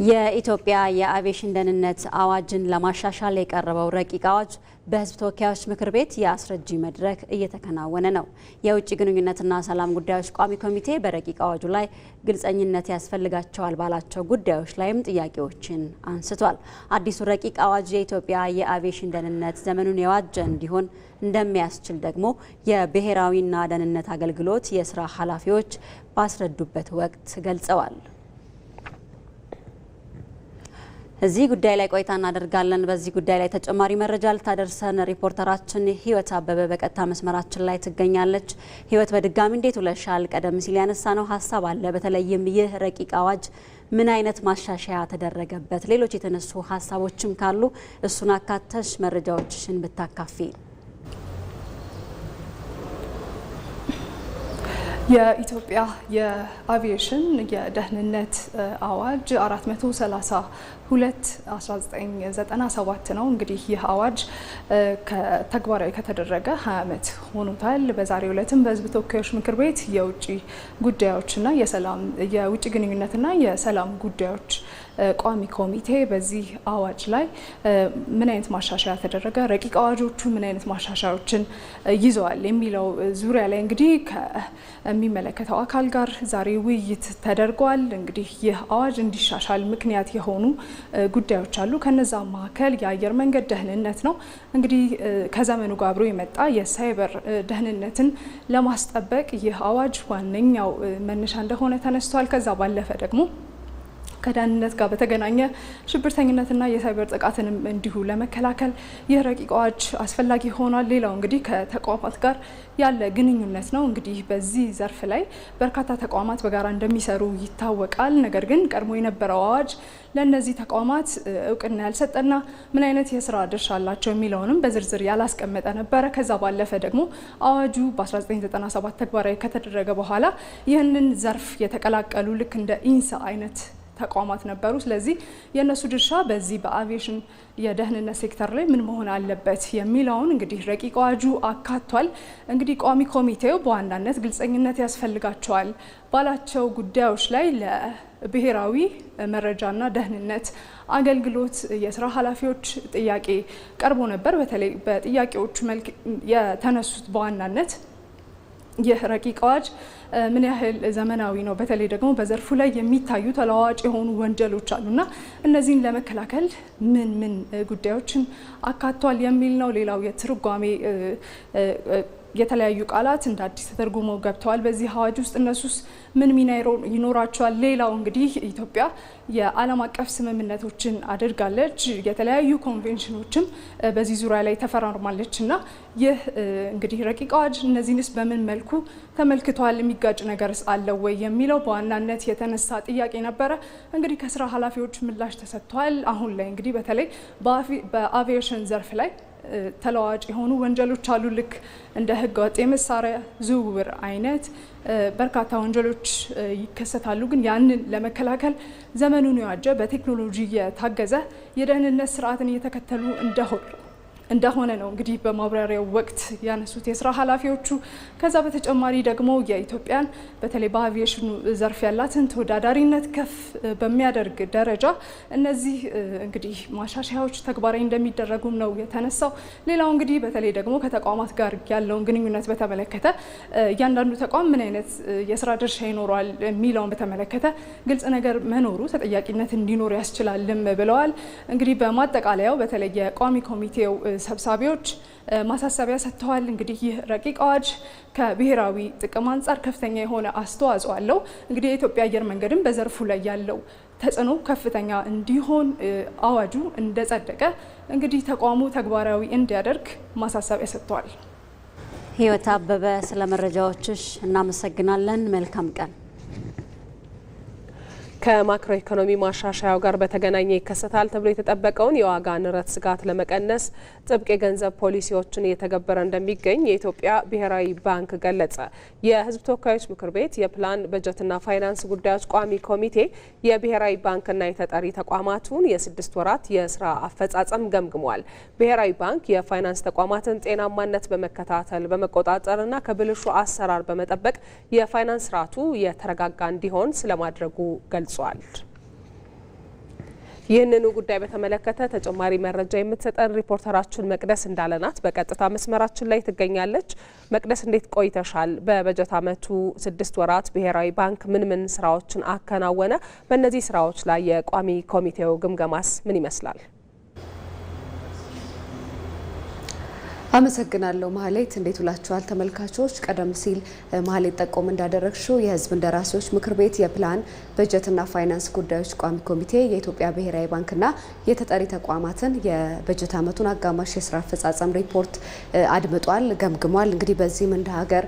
የኢትዮጵያ የአቪዬሽን ደህንነት አዋጅን ለማሻሻል የቀረበው ረቂቅ አዋጅ በሕዝብ ተወካዮች ምክር ቤት የአስረጂ መድረክ እየተከናወነ ነው። የውጭ ግንኙነትና ሰላም ጉዳዮች ቋሚ ኮሚቴ በረቂቅ አዋጁ ላይ ግልጸኝነት ያስፈልጋቸዋል ባላቸው ጉዳዮች ላይም ጥያቄዎችን አንስቷል። አዲሱ ረቂቅ አዋጅ የኢትዮጵያ የአቪዬሽን ደህንነት ዘመኑን የዋጀ እንዲሆን እንደሚያስችል ደግሞ የብሔራዊና ደህንነት አገልግሎት የስራ ኃላፊዎች ባስረዱበት ወቅት ገልጸዋል። እዚህ ጉዳይ ላይ ቆይታ እናደርጋለን። በዚህ ጉዳይ ላይ ተጨማሪ መረጃ ልታደርሰን ሪፖርተራችን ህይወት አበበ በቀጥታ መስመራችን ላይ ትገኛለች። ህይወት በድጋሚ እንዴት ውለሻል? ቀደም ሲል ያነሳነው ሀሳብ አለ። በተለይም ይህ ረቂቅ አዋጅ ምን አይነት ማሻሻያ ተደረገበት? ሌሎች የተነሱ ሀሳቦችም ካሉ እሱን አካተሽ መረጃዎችሽን ብታካፊ። የኢትዮጵያ የአቪዬሽን የደህንነት አዋጅ 432/1997 ነው። እንግዲህ ይህ አዋጅ ተግባራዊ ከተደረገ 20 ዓመት ሆኖታል። በዛሬው ዕለትም በሕዝብ ተወካዮች ምክር ቤት የውጭ ጉዳዮችና የውጭ ግንኙነትና የሰላም ጉዳዮች ቋሚ ኮሚቴ በዚህ አዋጅ ላይ ምን አይነት ማሻሻያ ተደረገ፣ ረቂቅ አዋጆቹ ምን አይነት ማሻሻያዎችን ይዘዋል የሚለው ዙሪያ ላይ እንግዲህ ከሚመለከተው አካል ጋር ዛሬ ውይይት ተደርጓል። እንግዲህ ይህ አዋጅ እንዲሻሻል ምክንያት የሆኑ ጉዳዮች አሉ። ከነዛ መካከል የአየር መንገድ ደህንነት ነው። እንግዲህ ከዘመኑ ጋር አብሮ የመጣ የሳይበር ደህንነትን ለማስጠበቅ ይህ አዋጅ ዋነኛው መነሻ እንደሆነ ተነስቷል። ከዛ ባለፈ ደግሞ ከደህንነት ጋር በተገናኘ ሽብርተኝነትና የሳይበር ጥቃትንም እንዲሁ ለመከላከል ይህ ረቂቅ አዋጅ አስፈላጊ ሆኗል። ሌላው እንግዲህ ከተቋማት ጋር ያለ ግንኙነት ነው። እንግዲህ በዚህ ዘርፍ ላይ በርካታ ተቋማት በጋራ እንደሚሰሩ ይታወቃል። ነገር ግን ቀድሞ የነበረው አዋጅ ለእነዚህ ተቋማት እውቅና ያልሰጠና ምን አይነት የስራ ድርሻ አላቸው የሚለውንም በዝርዝር ያላስቀመጠ ነበረ። ከዛ ባለፈ ደግሞ አዋጁ በ1997 ተግባራዊ ከተደረገ በኋላ ይህንን ዘርፍ የተቀላቀሉ ልክ እንደ ኢንሳ አይነት ተቋማት ነበሩ። ስለዚህ የነሱ ድርሻ በዚህ በአቪዬሽን የደህንነት ሴክተር ላይ ምን መሆን አለበት የሚለውን እንግዲህ ረቂቅ አዋጁ አካቷል። እንግዲህ ቋሚ ኮሚቴው በዋናነት ግልጸኝነት ያስፈልጋቸዋል ባላቸው ጉዳዮች ላይ ለብሔራዊ መረጃና ደህንነት አገልግሎት የስራ ኃላፊዎች ጥያቄ ቀርቦ ነበር። በተለይ በጥያቄዎቹ መልክ የተነሱት በዋናነት ይህ ረቂቅ አዋጅ ምን ያህል ዘመናዊ ነው፣ በተለይ ደግሞ በዘርፉ ላይ የሚታዩ ተለዋዋጭ የሆኑ ወንጀሎች አሉና እነዚህን ለመከላከል ምን ምን ጉዳዮችን አካቷል የሚል ነው። ሌላው የትርጓሜ የተለያዩ ቃላት እንደ አዲስ ተተርጉመው ገብተዋል በዚህ አዋጅ ውስጥ። እነሱስ ምን ሚና ይኖራቸዋል? ሌላው እንግዲህ ኢትዮጵያ የዓለም አቀፍ ስምምነቶችን አድርጋለች፣ የተለያዩ ኮንቬንሽኖችም በዚህ ዙሪያ ላይ ተፈራርማለች እና ይህ እንግዲህ ረቂቅ አዋጅ እነዚህንስ በምን መልኩ ተመልክቷል? የሚጋጭ ነገርስ አለው ወይ የሚለው በዋናነት የተነሳ ጥያቄ ነበረ። እንግዲህ ከስራ ኃላፊዎች ምላሽ ተሰጥቷል። አሁን ላይ እንግዲህ በተለይ በአቪዬሽን ዘርፍ ላይ ተለዋዋጭ የሆኑ ወንጀሎች አሉ። ልክ እንደ ህገወጥ የመሳሪያ ዝውውር አይነት በርካታ ወንጀሎች ይከሰታሉ። ግን ያንን ለመከላከል ዘመኑን የዋጀ በቴክኖሎጂ የታገዘ የደህንነት ስርዓትን እየተከተሉ እንደሆነ ነው እንግዲህ በማብራሪያው ወቅት ያነሱት የስራ ኃላፊዎቹ። ከዛ በተጨማሪ ደግሞ የኢትዮጵያን በተለይ በአቪዬሽኑ ዘርፍ ያላትን ተወዳዳሪነት ከፍ በሚያደርግ ደረጃ እነዚህ እንግዲህ ማሻሻያዎች ተግባራዊ እንደሚደረጉም ነው የተነሳው። ሌላው እንግዲህ በተለይ ደግሞ ከተቋማት ጋር ያለውን ግንኙነት በተመለከተ እያንዳንዱ ተቋም ምን አይነት የስራ ድርሻ ይኖረዋል የሚለውን በተመለከተ ግልጽ ነገር መኖሩ ተጠያቂነት እንዲኖር ያስችላልም ብለዋል። እንግዲህ በማጠቃለያው በተለይ የቋሚ ኮሚቴው ሰብሳቢዎች ማሳሰቢያ ሰጥተዋል። እንግዲህ ይህ ረቂቅ አዋጅ ከብሔራዊ ጥቅም አንጻር ከፍተኛ የሆነ አስተዋጽኦ አለው። እንግዲህ የኢትዮጵያ አየር መንገድም በዘርፉ ላይ ያለው ተጽዕኖ ከፍተኛ እንዲሆን አዋጁ እንደጸደቀ እንግዲህ ተቋሙ ተግባራዊ እንዲያደርግ ማሳሰቢያ ሰጥተዋል። ህይወት አበበ ስለ መረጃዎችሽ እናመሰግናለን። መልካም ቀን። ከማክሮ ኢኮኖሚ ማሻሻያው ጋር በተገናኘ ይከሰታል ተብሎ የተጠበቀውን የዋጋ ንረት ስጋት ለመቀነስ ጥብቅ የገንዘብ ፖሊሲዎችን እየተገበረ እንደሚገኝ የኢትዮጵያ ብሔራዊ ባንክ ገለጸ። የሕዝብ ተወካዮች ምክር ቤት የፕላን በጀትና ፋይናንስ ጉዳዮች ቋሚ ኮሚቴ የብሔራዊ ባንክና የተጠሪ ተቋማቱን የ6 ወራት የስራ አፈጻጸም ገምግሟል። ብሔራዊ ባንክ የፋይናንስ ተቋማትን ጤናማነት በመከታተል በመቆጣጠርና ከብልሹ አሰራር በመጠበቅ የፋይናንስ ስርዓቱ የተረጋጋ እንዲሆን ስለማድረጉ ገልጿል። ይህንኑ ጉዳይ በተመለከተ ተጨማሪ መረጃ የምትሰጠን ሪፖርተራችን መቅደስ እንዳለናት በቀጥታ መስመራችን ላይ ትገኛለች። መቅደስ እንዴት ቆይተሻል? በበጀት ዓመቱ 6 ወራት ብሔራዊ ባንክ ምን ስራዎችን አከናወነ? በእነዚህ ስራዎች ላይ የቋሚ ኮሚቴው ግምገማስ ምን ይመስላል? አመሰግናለሁ ማህሌት። እንዴት ውላችኋል ተመልካቾች? ቀደም ሲል ማህሌት ጠቆም እንዳደረግሽው የህዝብ እንደራሴዎች ምክር ቤት የፕላን በጀትና ፋይናንስ ጉዳዮች ቋሚ ኮሚቴ የኢትዮጵያ ብሔራዊ ባንክና የተጠሪ ተቋማትን የበጀት ዓመቱን አጋማሽ የስራ አፈጻጸም ሪፖርት አድምጧል፣ ገምግሟል። እንግዲህ በዚህም እንደ ሀገር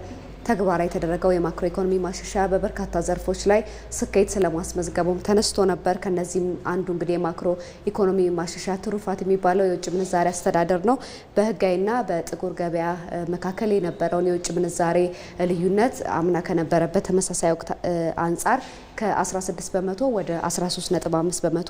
ተግባራዊ የተደረገው የማክሮ ኢኮኖሚ ማሻሻያ በበርካታ ዘርፎች ላይ ስኬት ስለማስመዝገቡም ተነስቶ ነበር። ከነዚህም አንዱ እንግዲህ የማክሮ ኢኮኖሚ ማሻሻያ ትሩፋት የሚባለው የውጭ ምንዛሬ አስተዳደር ነው። በህጋዊና በጥቁር ገበያ መካከል የነበረውን የውጭ ምንዛሬ ልዩነት አምና ከነበረበት ተመሳሳይ ወቅት አንጻር ከ16 በመቶ ወደ 13.5 በመቶ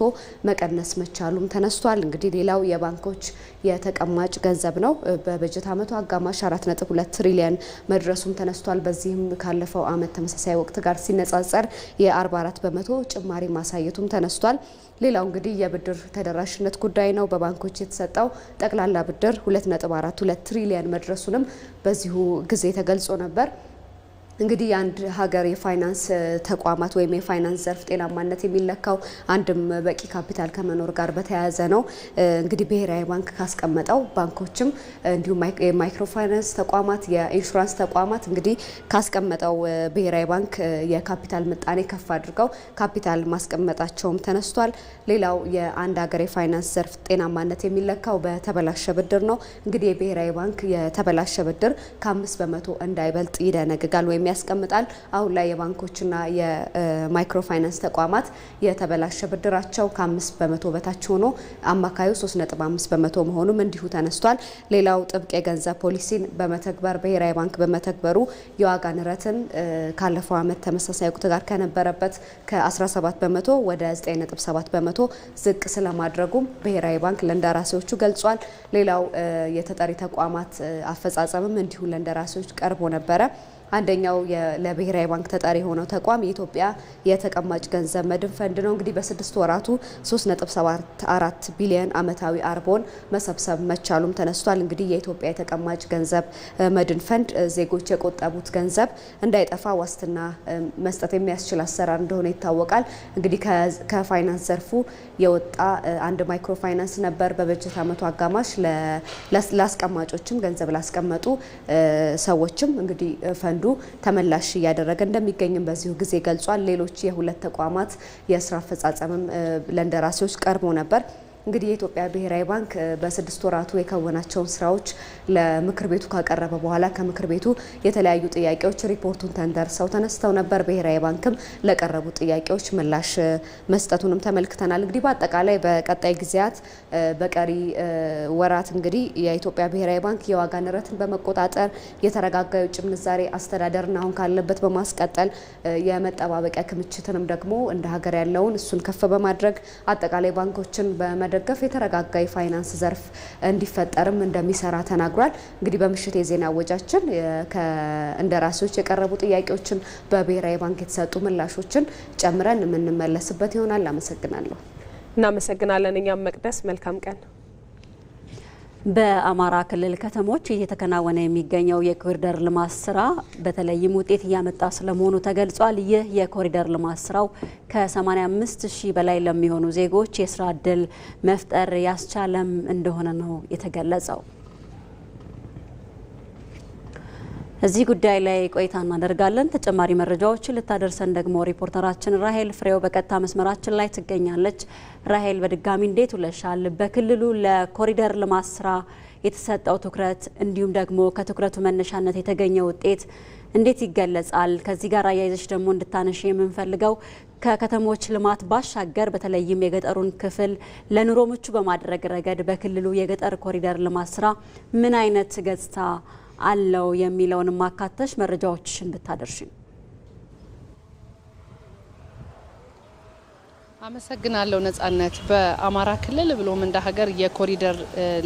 መቀነስ መቻሉም ተነስቷል። እንግዲህ ሌላው የባንኮች የተቀማጭ ገንዘብ ነው። በበጀት ዓመቱ አጋማሽ 4.2 ትሪሊዮን መድረሱም ተነስቷል። በዚህም ካለፈው ዓመት ተመሳሳይ ወቅት ጋር ሲነጻጸር የ44 በመቶ ጭማሪ ማሳየቱም ተነስቷል። ሌላው እንግዲህ የብድር ተደራሽነት ጉዳይ ነው። በባንኮች የተሰጠው ጠቅላላ ብድር 2.42 ትሪሊዮን መድረሱንም በዚሁ ጊዜ ተገልጾ ነበር። እንግዲህ የአንድ ሀገር የፋይናንስ ተቋማት ወይም የፋይናንስ ዘርፍ ጤናማነት የሚለካው አንድም በቂ ካፒታል ከመኖር ጋር በተያያዘ ነው። እንግዲህ ብሔራዊ ባንክ ካስቀመጠው ባንኮችም እንዲሁም የማይክሮ ፋይናንስ ተቋማት፣ የኢንሹራንስ ተቋማት እንግዲህ ካስቀመጠው ብሔራዊ ባንክ የካፒታል ምጣኔ ከፍ አድርገው ካፒታል ማስቀመጣቸውም ተነስቷል። ሌላው የአንድ ሀገር የፋይናንስ ዘርፍ ጤናማነት የሚለካው በተበላሸ ብድር ነው። እንግዲህ የብሔራዊ ባንክ የተበላሸ ብድር ከ5 በመቶ እንዳይበልጥ ይደነግጋል ወይም ያስቀምጣል። አሁን ላይ የባንኮችና የማይክሮ ፋይናንስ ተቋማት የተበላሸ ብድራቸው ከ5 በመቶ በታች ሆኖ አማካዩ 3.5 በመቶ መሆኑም እንዲሁ ተነስቷል። ሌላው ጥብቅ የገንዘብ ፖሊሲን በመተግበር ብሔራዊ ባንክ በመተግበሩ የዋጋ ንረትን ካለፈው ዓመት ተመሳሳይ ወቅት ጋር ከነበረበት ከ17 በመቶ ወደ 9.7 በመቶ ዝቅ ስለማድረጉም ብሔራዊ ባንክ ለእንደራሴዎቹ ገልጿል። ሌላው የተጠሪ ተቋማት አፈጻጸምም እንዲሁ ለእንደራሴዎች ቀርቦ ነበረ። አንደኛው ለብሔራዊ ባንክ ተጠሪ የሆነው ተቋም የኢትዮጵያ የተቀማጭ ገንዘብ መድን ፈንድ ነው። እንግዲህ በ6 ወራቱ 3.74 ቢሊዮን ዓመታዊ አርቦን መሰብሰብ መቻሉም ተነስቷል። እንግዲህ የኢትዮጵያ የተቀማጭ ገንዘብ መድን ፈንድ ዜጎች የቆጠቡት ገንዘብ እንዳይጠፋ ዋስትና መስጠት የሚያስችል አሰራር እንደሆነ ይታወቃል። እንግዲህ ከፋይናንስ ዘርፉ የወጣ አንድ ማይክሮ ፋይናንስ ነበር። በበጀት ዓመቱ አጋማሽ ለአስቀማጮችም ገንዘብ ላስቀመጡ ሰዎችም እንግዲህ ፈንዱ ተመላሽ እያደረገ እንደሚገኝም በዚሁ ጊዜ ገልጿል። ሌሎች የሁለት ተቋማት የስራ አፈጻጸምም ለእንደራሴዎች ቀርቦ ነበር። እንግዲህ የኢትዮጵያ ብሔራዊ ባንክ በ6 ወራቱ የከወናቸውን ስራዎች ለምክር ቤቱ ካቀረበ በኋላ ከምክር ቤቱ የተለያዩ ጥያቄዎች ሪፖርቱን ተንተርሰው ተነስተው ነበር። ብሔራዊ ባንክም ለቀረቡ ጥያቄዎች ምላሽ መስጠቱንም ተመልክተናል። እንግዲህ በአጠቃላይ በቀጣይ ጊዜያት በቀሪ ወራት እንግዲህ የኢትዮጵያ ብሔራዊ ባንክ የዋጋ ንረትን በመቆጣጠር የተረጋጋ የውጭ ምንዛሬ አስተዳደርና አሁን ካለበት በማስቀጠል የመጠባበቂያ ክምችትንም ደግሞ እንደ ሀገር ያለውን እሱን ከፍ በማድረግ አጠቃላይ ባንኮችን በመደገፍ የተረጋጋ የፋይናንስ ዘርፍ እንዲፈጠርም እንደሚሰራ ተናግሯል። እንግዲህ በምሽት የዜና ወጃችን ከእንደራሴዎች የቀረቡ ጥያቄዎችን በብሔራዊ ባንክ የተሰጡ ምላሾችን ጨምረን የምንመለስበት ይሆናል። አመሰግናለሁ። እናመሰግናለን። እኛም መቅደስ መልካም ቀን። በአማራ ክልል ከተሞች እየተከናወነ የሚገኘው የኮሪደር ልማት ስራ በተለይም ውጤት እያመጣ ስለመሆኑ ተገልጿል። ይህ የኮሪደር ልማት ስራው ከ85 ሺህ በላይ ለሚሆኑ ዜጎች የስራ እድል መፍጠር ያስቻለም እንደሆነ ነው የተገለጸው። እዚህ ጉዳይ ላይ ቆይታ እናደርጋለን። ተጨማሪ መረጃዎችን ልታደርሰን ደግሞ ሪፖርተራችን ራሄል ፍሬው በቀጥታ መስመራችን ላይ ትገኛለች። ራሄል በድጋሚ እንዴት ውለሻል? በክልሉ ለኮሪደር ልማት ስራ የተሰጠው ትኩረት እንዲሁም ደግሞ ከትኩረቱ መነሻነት የተገኘ ውጤት እንዴት ይገለጻል? ከዚህ ጋር አያይዘሽ ደግሞ እንድታነሽ የምንፈልገው ከከተሞች ልማት ባሻገር በተለይም የገጠሩን ክፍል ለኑሮ ምቹ በማድረግ ረገድ በክልሉ የገጠር ኮሪደር ልማት ስራ ምን አይነት ገጽታ አለው የሚለውን ማካተሽ መረጃዎችሽን ብታደርሽን። አመሰግናለሁ ነጻነት። በአማራ ክልል ብሎም እንደ ሀገር የኮሪደር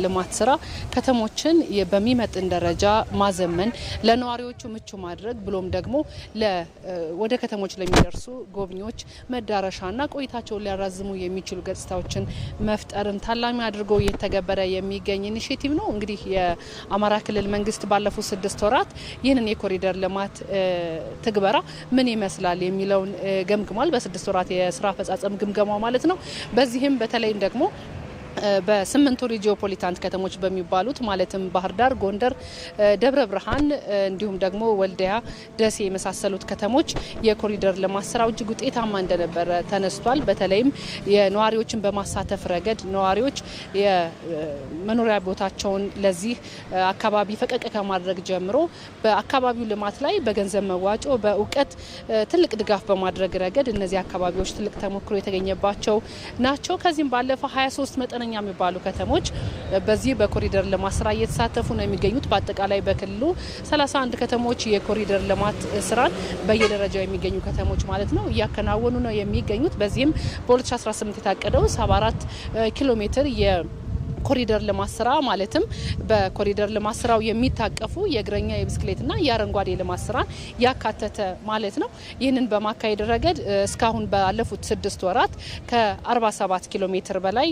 ልማት ስራ ከተሞችን በሚመጥን ደረጃ ማዘመን፣ ለነዋሪዎቹ ምቹ ማድረግ ብሎም ደግሞ ወደ ከተሞች ለሚደርሱ ጎብኚዎች መዳረሻና ቆይታቸውን ሊያራዝሙ የሚችሉ ገጽታዎችን መፍጠርን ታላሚ አድርጎ እየተገበረ የሚገኝ ኢኒሼቲቭ ነው። እንግዲህ የአማራ ክልል መንግስት ባለፉት 6 ወራት ይህንን የኮሪደር ልማት ትግበራ ምን ይመስላል የሚለውን ገምግሟል። በ6 ወራት የስራ አፈጻጸም ግምገማው ማለት ነው። በዚህም በተለይም ደግሞ በ8 ጂኦፖሊታን ከተሞች በሚባሉት ማለትም ባህር ዳር፣ ጎንደር፣ ደብረ ብርሃን እንዲሁም ደግሞ ወልዲያ፣ ደሴ የመሳሰሉት ከተሞች የኮሪደር ልማት ስራው እጅግ ውጤታማ እንደነበረ ተነስቷል። በተለይም የነዋሪዎችን በማሳተፍ ረገድ ነዋሪዎች የመኖሪያ ቦታቸውን ለዚህ አካባቢ ፈቀቅ ከማድረግ ጀምሮ በአካባቢው ልማት ላይ በገንዘብ መዋጮ፣ በእውቀት ትልቅ ድጋፍ በማድረግ ረገድ እነዚህ አካባቢዎች ትልቅ ተሞክሮ የተገኘባቸው ናቸው። ከዚህም ባለፈ 23 መጠነኛ የሚባሉ ከተሞች በዚህ በኮሪደር ልማት ስራ እየተሳተፉ ነው የሚገኙት። በአጠቃላይ በክልሉ 31 ከተሞች የኮሪደር ልማት ስራን በየደረጃው የሚገኙ ከተሞች ማለት ነው እያከናወኑ ነው የሚገኙት። በዚህም በ2018 የታቀደው 74 ኪሎ ሜትር ኮሪደር ልማት ስራ ማለትም በኮሪደር ልማት ስራው የሚታቀፉ የእግረኛ የብስክሌትና የአረንጓዴ ልማት ስራን ያካተተ ማለት ነው። ይህንን በማካሄድ ረገድ እስካሁን ባለፉት 6 ወራት ከ47 ኪሎ ሜትር በላይ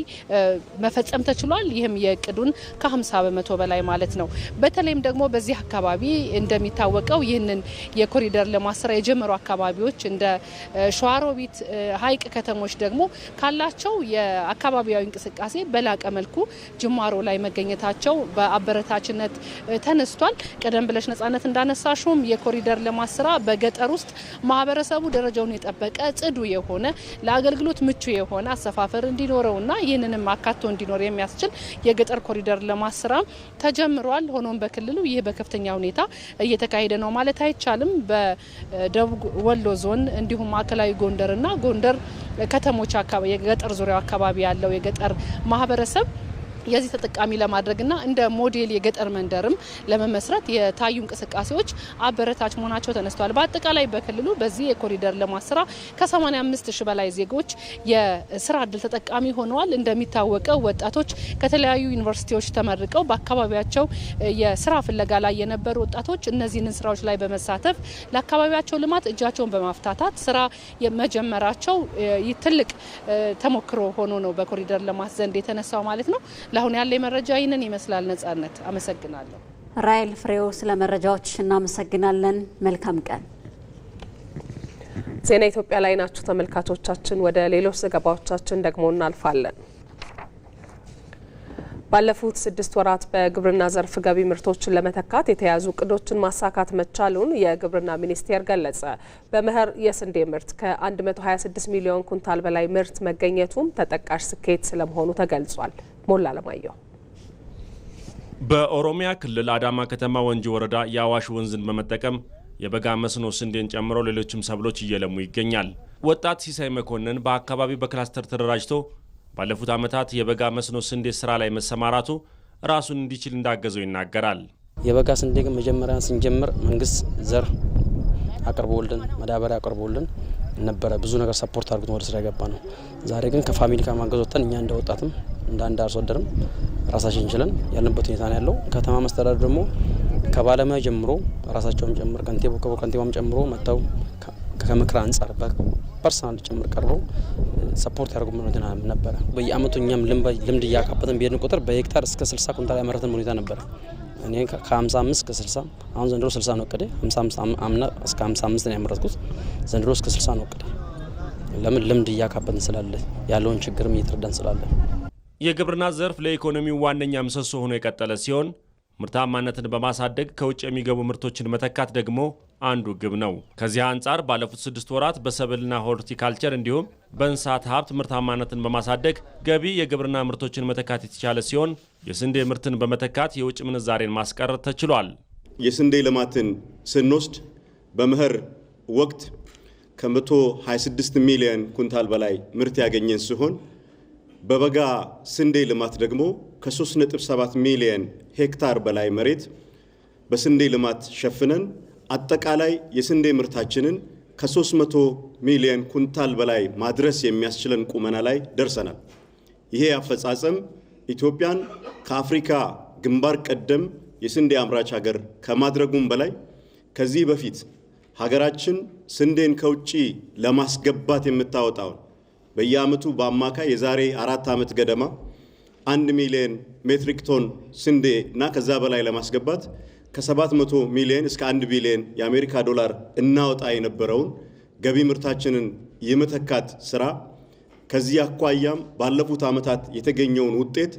መፈጸም ተችሏል። ይህም የእቅዱን ከ50 በመቶ በላይ ማለት ነው። በተለይም ደግሞ በዚህ አካባቢ እንደሚታወቀው ይህንን የኮሪደር ልማት ስራ የጀመሩ አካባቢዎች እንደ ሸዋሮቢት፣ ሀይቅ ከተሞች ደግሞ ካላቸው የአካባቢያዊ እንቅስቃሴ በላቀ መልኩ ጅማሮ ላይ መገኘታቸው በአበረታችነት ተነስቷል። ቀደም ብለሽ ነጻነት እንዳነሳሹም የኮሪደር ልማት ስራ በገጠር ውስጥ ማህበረሰቡ ደረጃውን የጠበቀ ጽዱ የሆነ ለአገልግሎት ምቹ የሆነ አሰፋፈር እንዲኖረውና ይህንንም አካቶ እንዲኖር የሚያስችል የገጠር ኮሪደር ልማት ስራ ተጀምሯል። ሆኖም በክልሉ ይህ በከፍተኛ ሁኔታ እየተካሄደ ነው ማለት አይቻልም። በደቡብ ወሎ ዞን እንዲሁም ማዕከላዊ ጎንደርና ጎንደር ከተሞች አካባቢ የገጠር ዙሪያው አካባቢ ያለው የገጠር ማህበረሰብ የዚህ ተጠቃሚ ለማድረግና እንደ ሞዴል የገጠር መንደርም ለመመስረት የታዩ እንቅስቃሴዎች አበረታች መሆናቸው ተነስተዋል። በአጠቃላይ በክልሉ በዚህ የኮሪደር ልማት ስራ ከ85,000 በላይ ዜጎች የስራ እድል ተጠቃሚ ሆነዋል። እንደሚታወቀው ወጣቶች ከተለያዩ ዩኒቨርሲቲዎች ተመርቀው በአካባቢያቸው የስራ ፍለጋ ላይ የነበሩ ወጣቶች እነዚህን ስራዎች ላይ በመሳተፍ ለአካባቢያቸው ልማት እጃቸውን በማፍታታት ስራ የመጀመራቸው ትልቅ ተሞክሮ ሆኖ ነው በኮሪደር ልማት ዘንድ የተነሳው ማለት ነው። ለአሁን ያለ መረጃ ይህንን ይመስላል። ነጻነት አመሰግናለሁ። ራይል ፍሬው ስለ መረጃዎች እናመሰግናለን። መልካም ቀን። ዜና ኢትዮጵያ ላይ ናችሁ ተመልካቾቻችን። ወደ ሌሎች ዘገባዎቻችን ደግሞ እናልፋለን። ባለፉት 6 ወራት በግብርና ዘርፍ ገቢ ምርቶችን ለመተካት የተያዙ እቅዶችን ማሳካት መቻሉን የግብርና ሚኒስቴር ገለጸ። በመኸር የስንዴ ምርት ከ126 ሚሊዮን ኩንታል በላይ ምርት መገኘቱም ተጠቃሽ ስኬት ስለመሆኑ ተገልጿል። ሞላ ለማየሁ በኦሮሚያ ክልል አዳማ ከተማ ወንጂ ወረዳ የአዋሽ ወንዝን በመጠቀም የበጋ መስኖ ስንዴን ጨምሮ ሌሎችም ሰብሎች እየለሙ ይገኛል። ወጣት ሲሳይ መኮንን በአካባቢው በክላስተር ተደራጅቶ ባለፉት ዓመታት የበጋ መስኖ ስንዴ ስራ ላይ መሰማራቱ ራሱን እንዲችል እንዳገዘው ይናገራል። የበጋ ስንዴ ግን መጀመሪያ ስንጀምር መንግስት ዘር አቅርቦልን ማዳበሪያ አቅርቦልን ነበረ። ብዙ ነገር ሰፖርት አድርጎት ወደ ስራ የገባ ነው። ዛሬ ግን ከፋሚሊ ከማገዝ ወጥተን እኛ እንደ ወጣትም እንደ አንድ አርሶ አደርም ራሳችን እንችለን ያለንበት ሁኔታ ነው ያለው። ከተማ መስተዳድር ደግሞ ከባለሙያ ጀምሮ ራሳቸውም ጀምር ከንቲባም ጨምሮ መጥተው ከምክር አንጻር ፐርሰናል ጭምር ቀርበው ሰፖርት ያደርጉ ምንድና ነበረ። በየአመቱ እኛም ልምድ እያካበተን በሄድን ቁጥር በሄክታር እስከ 60 ኩንታል ያመረተን ሁኔታ ነበረ። እኔ ከ55 እስከ 60 አሁን ዘንድሮ 60 ነው እቅዴ። 55 አምና እስከ 55 ነው ያመረትኩት። ዘንድሮ እስከ 60 ነው እቅዴ። ለምን ልምድ እያካበተን ስላለ ያለውን ችግርም እየተረዳን ስላለ። የግብርና ዘርፍ ለኢኮኖሚው ዋነኛ ምሰሶ ሆኖ የቀጠለ ሲሆን ምርታማነትን በማሳደግ ከውጭ የሚገቡ ምርቶችን መተካት ደግሞ አንዱ ግብ ነው። ከዚህ አንጻር ባለፉት 6 ወራት በሰብልና ሆርቲካልቸር እንዲሁም በእንስሳት ሀብት ምርታማነትን በማሳደግ ገቢ የግብርና ምርቶችን መተካት የተቻለ ሲሆን የስንዴ ምርትን በመተካት የውጭ ምንዛሬን ማስቀረት ተችሏል። የስንዴ ልማትን ስንወስድ በመኸር ወቅት ከ126 ሚሊዮን ኩንታል በላይ ምርት ያገኘን ሲሆን በበጋ ስንዴ ልማት ደግሞ ከ3.7 ሚሊዮን ሄክታር በላይ መሬት በስንዴ ልማት ሸፍነን አጠቃላይ የስንዴ ምርታችንን ከ300 ሚሊዮን ኩንታል በላይ ማድረስ የሚያስችለን ቁመና ላይ ደርሰናል። ይሄ አፈጻጸም ኢትዮጵያን ከአፍሪካ ግንባር ቀደም የስንዴ አምራች ሀገር ከማድረጉም በላይ ከዚህ በፊት ሀገራችን ስንዴን ከውጪ ለማስገባት የምታወጣው በየዓመቱ በአማካይ የዛሬ 4 ዓመት ገደማ 1 ሚሊዮን ሜትሪክ ቶን ስንዴ እና ከዛ በላይ ለማስገባት ከ700 ሚሊዮን እስከ 1 ቢሊዮን የአሜሪካ ዶላር እናወጣ የነበረውን ገቢ ምርታችንን የመተካት ስራ ከዚህ አኳያም ባለፉት ዓመታት የተገኘውን ውጤት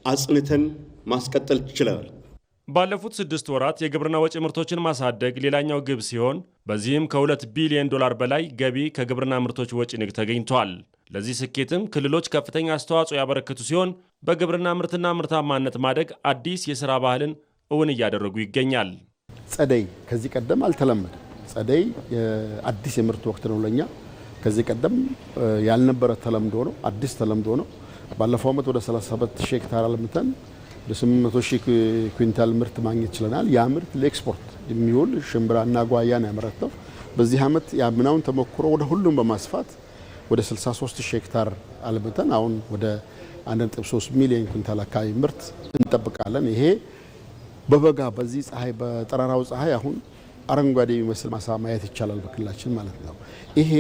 አጽንተን ማስቀጠል ችለናል። ባለፉት 6 ወራት የግብርና ወጪ ምርቶችን ማሳደግ ሌላኛው ግብ ሲሆን በዚህም ከ2 ቢሊዮን ዶላር በላይ ገቢ ከግብርና ምርቶች ወጪ ንግድ ተገኝቷል። ለዚህ ስኬትም ክልሎች ከፍተኛ አስተዋጽኦ ያበረከቱ ሲሆን በግብርና ምርትና ምርታማነት ማደግ አዲስ የሥራ ባህልን እውን እያደረጉ ይገኛል። ጸደይ ከዚህ ቀደም አልተለመደ። ጸደይ አዲስ የምርት ወቅት ነው ለኛ። ከዚህ ቀደም ያልነበረ ተለምዶ ነው፣ አዲስ ተለምዶ ነው። ባለፈው ዓመት ወደ 37 ሺህ ሄክታር አልምተን ወደ 800 ሺህ ኩንታል ምርት ማግኘት ችለናል። ያ ምርት ለኤክስፖርት የሚውል ሽምብራና ጓያን ያመረተው በዚህ ዓመት ያምናውን ተሞክሮ ወደ ሁሉም በማስፋት ወደ 63 ሺህ ሄክታር አልምተን አሁን ወደ 1.3 ሚሊዮን ኩንታል አካባቢ ምርት እንጠብቃለን። ይሄ በበጋ በዚህ ፀሐይ በጠራራው ፀሐይ አሁን አረንጓዴ የሚመስል ማሳ ማየት ይቻላል በክልላችን ማለት ነው። ይሄ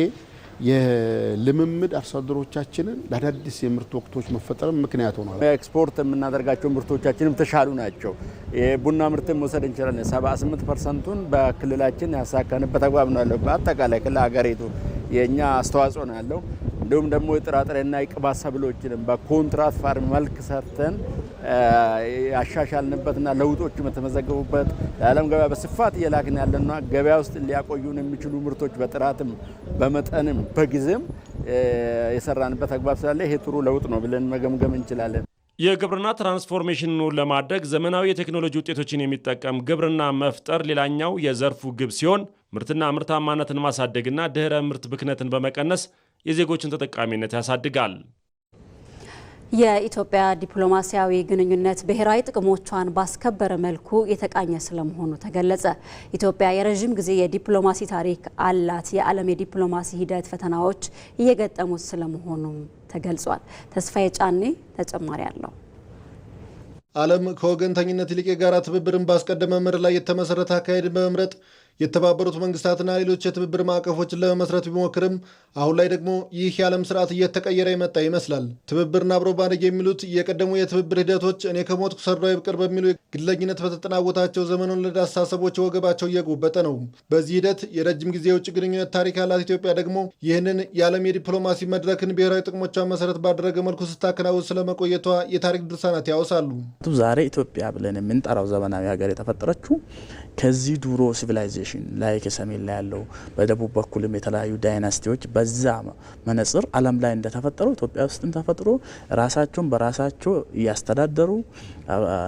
የልምምድ አርሶ አደሮቻችንን ለአዳዲስ የምርት ወቅቶች መፈጠር ምክንያት ሆኗል። ኤክስፖርት የምናደርጋቸው ምርቶቻችንም ተሻሉ ናቸው። የቡና ምርትን መውሰድ እንችላለን። 78%ን በክልላችን ያሳካንበት አግባብ ነው ያለው። በአጠቃላይ ለሀገሪቱ የኛ አስተዋጽኦ ነው ያለው። እንዲሁም ደግሞ የጥራጥሬና የቅባት ሰብሎችንም በኮንትራት ፋርም መልክ ሰርተን ያሻሻልንበትና ለውጦችም የተመዘገቡበት ለዓለም ገበያ በስፋት እየላክን ያለና ገበያ ውስጥ ሊያቆዩን የሚችሉ ምርቶች በጥራትም በመጠንም በጊዜም የሰራንበት አግባብ ስላለ ይሄ ጥሩ ለውጥ ነው ብለን መገምገም እንችላለን። የግብርና ትራንስፎርሜሽኑን ለማድረግ ዘመናዊ የቴክኖሎጂ ውጤቶችን የሚጠቀም ግብርና መፍጠር ሌላኛው የዘርፉ ግብ ሲሆን ምርትና ምርታማነትን ማሳደግና ድህረ ምርት ብክነትን በመቀነስ የዜጎችን ተጠቃሚነት ያሳድጋል። የኢትዮጵያ ዲፕሎማሲያዊ ግንኙነት ብሔራዊ ጥቅሞቿን ባስከበረ መልኩ የተቃኘ ስለመሆኑ ተገለጸ። ኢትዮጵያ የረዥም ጊዜ የዲፕሎማሲ ታሪክ አላት። የዓለም የዲፕሎማሲ ሂደት ፈተናዎች እየገጠሙት ስለመሆኑም ተገልጿል። ተስፋዬ ጫኔ ተጨማሪ አለው። ዓለም ከወገንተኝነት ይልቅ የጋራ ትብብርን ባስቀደመ መርህ ላይ የተመሰረተ አካሄድን በመምረጥ የተባበሩት መንግስታትና ሌሎች የትብብር ማዕቀፎችን ለመመስረት ቢሞክርም አሁን ላይ ደግሞ ይህ የዓለም ስርዓት እየተቀየረ የመጣ ይመስላል። ትብብርና አብሮ ማደግ የሚሉት የቀደሙ የትብብር ሂደቶች እኔ ከሞትኩ ሰርዶ ይብቀል በሚሉ ግለኝነት በተጠናወታቸው ዘመኑን ወለድ አስተሳሰቦች ወገባቸው እየጎበጠ ነው። በዚህ ሂደት የረጅም ጊዜ የውጭ ግንኙነት ታሪክ ያላት ኢትዮጵያ ደግሞ ይህንን የዓለም የዲፕሎማሲ መድረክን ብሔራዊ ጥቅሞቿን መሰረት ባደረገ መልኩ ስታከናውን ስለመቆየቷ የታሪክ ድርሳናት ያወሳሉ። ዛሬ ኢትዮጵያ ብለን የምንጠራው ዘመናዊ ሀገር የተፈጠረችው ከዚህ ድሮ ሲቪላይዜሽን ላይ ከሰሜን ላይ ያለው በደቡብ በኩልም የተለያዩ ዳይናስቲዎች በዛ መነጽር ዓለም ላይ እንደተፈጠሩ ኢትዮጵያ ውስጥም ተፈጥሮ ራሳቸውን በራሳቸው እያስተዳደሩ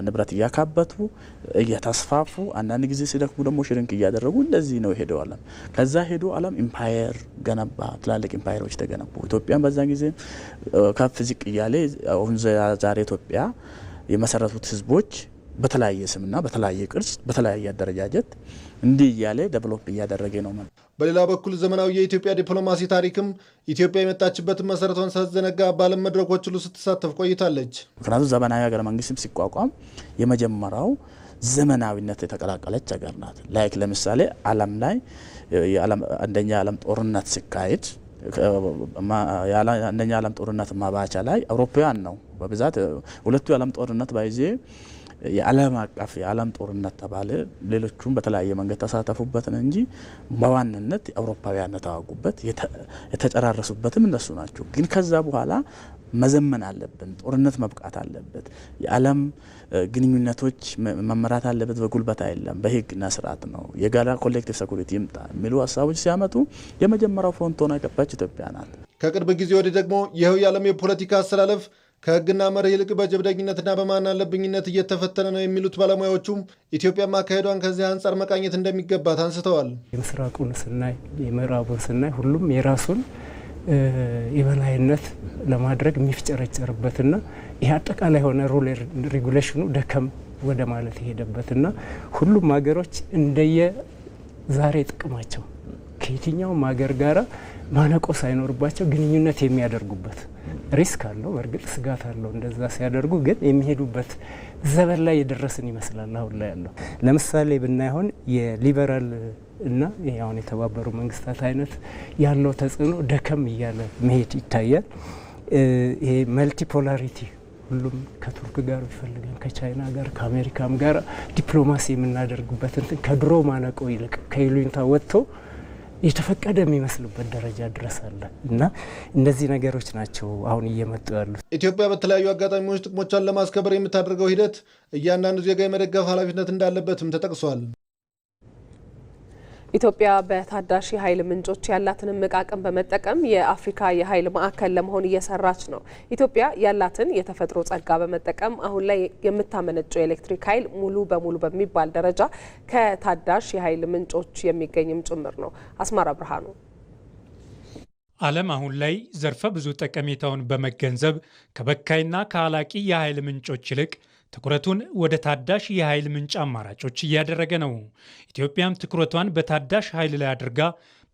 ንብረት እያካበቱ እየተስፋፉ አንዳንድ ጊዜ ሲደክሙ ደግሞ ሽርንክ እያደረጉ እንደዚህ ነው ሄደው ዓለም ከዛ ሄዶ ዓለም ኢምፓየር ገነባ። ትላልቅ ኢምፓየሮች ተገነቡ። ኢትዮጵያን በዛ ጊዜ ከፍ ዝቅ እያለ አሁን ዛሬ ኢትዮጵያ የመሰረቱት ህዝቦች በተለያየ ስምና በተለያየ ቅርጽ በተለያየ አደረጃጀት እንዲህ እያለ ዴቨሎፕ እያደረገ ነው ማለት። በሌላ በኩል ዘመናዊ የኢትዮጵያ ዲፕሎማሲ ታሪክም ኢትዮጵያ የመጣችበትን መሰረቷን ሳትዘነጋ በዓለም መድረኮች ሁሉ ስትሳተፍ ቆይታለች። ምክንያቱም ዘመናዊ ሀገረ መንግስትም ሲቋቋም የመጀመሪያው ዘመናዊነት የተቀላቀለች ሀገር ናት። ላይክ ለምሳሌ ዓለም ላይ አንደኛ የዓለም ጦርነት ሲካሄድ አንደኛ የዓለም ጦርነት ማባቻ ላይ አውሮፓውያን ነው በብዛት ሁለቱ የዓለም ጦርነት ባይዜ የዓለም አቀፍ የዓለም ጦርነት ተባለ። ሌሎቹም በተለያየ መንገድ ተሳተፉበት እንጂ በዋናነት አውሮፓውያን ተዋጉበት የተጨራረሱበትም እነሱ ናቸው። ግን ከዛ በኋላ መዘመን አለብን። ጦርነት መብቃት አለበት። የዓለም ግንኙነቶች መመራት አለበት። በጉልበት አይደለም፣ በህግና ስርዓት ነው። የጋራ ኮሌክቲቭ ሴኩሪቲ ይምጣ የሚሉ ሀሳቦች ሲያመጡ የመጀመሪያው ፍሮንት ሆና የገባች ኢትዮጵያ ናት። ከቅርብ ጊዜ ወዲህ ደግሞ ይኸው የዓለም የፖለቲካ አስተላለፍ ከህግና መርህ ይልቅ በጀብደኝነትና በማን አለብኝነት እየተፈተነ ነው የሚሉት ባለሙያዎቹም ኢትዮጵያ ማካሄዷን ከዚህ አንጻር መቃኘት እንደሚገባት አንስተዋል። የምስራቁን ስናይ የምዕራቡን ስናይ ሁሉም የራሱን የበላይነት ለማድረግ የሚፍጨረጨርበትና ይህ አጠቃላይ የሆነ ሩል ሬጉሌሽኑ ደከም ወደ ማለት የሄደበትና ሁሉም ሀገሮች እንደየ ዛሬ ጥቅማቸው ከየትኛውም ሀገር ጋራ ማነቆ ሳይኖርባቸው ግንኙነት የሚያደርጉበት ሪስክ አለው። በእርግጥ ስጋት አለው። እንደዛ ሲያደርጉ ግን የሚሄዱበት ዘመን ላይ የደረስን ይመስላል አሁን ላይ ያለው። ለምሳሌ ብናይሆን የሊበራል እና አሁን የተባበሩ መንግስታት አይነት ያለው ተጽዕኖ ደከም እያለ መሄድ ይታያል። ይሄ መልቲፖላሪቲ ሁሉም ከቱርክ ጋር ይፈልጋል፣ ከቻይና ጋር ከአሜሪካም ጋር ዲፕሎማሲ የምናደርግበት እንትን ከድሮ ማነቆ ይልቅ ከይሉኝታ ወጥቶ የተፈቀደ የሚመስልበት ደረጃ ድረስ አለ እና እነዚህ ነገሮች ናቸው አሁን እየመጡ ያሉት። ኢትዮጵያ በተለያዩ አጋጣሚዎች ጥቅሞቿን ለማስከበር የምታደርገው ሂደት እያንዳንዱ ዜጋ የመደገፍ ኃላፊነት እንዳለበትም ተጠቅሷል። ኢትዮጵያ በታዳሽ የኃይል ምንጮች ያላትን እምቅ አቅም በመጠቀም የአፍሪካ የኃይል ማዕከል ለመሆን እየሰራች ነው። ኢትዮጵያ ያላትን የተፈጥሮ ጸጋ በመጠቀም አሁን ላይ የምታመነጨው የኤሌክትሪክ ኃይል ሙሉ በሙሉ በሚባል ደረጃ ከታዳሽ የኃይል ምንጮች የሚገኝም ጭምር ነው። አስማራ ብርሃኑ። ዓለም አሁን ላይ ዘርፈ ብዙ ጠቀሜታውን በመገንዘብ ከበካይና ከአላቂ የኃይል ምንጮች ይልቅ ትኩረቱን ወደ ታዳሽ የኃይል ምንጭ አማራጮች እያደረገ ነው። ኢትዮጵያም ትኩረቷን በታዳሽ ኃይል ላይ አድርጋ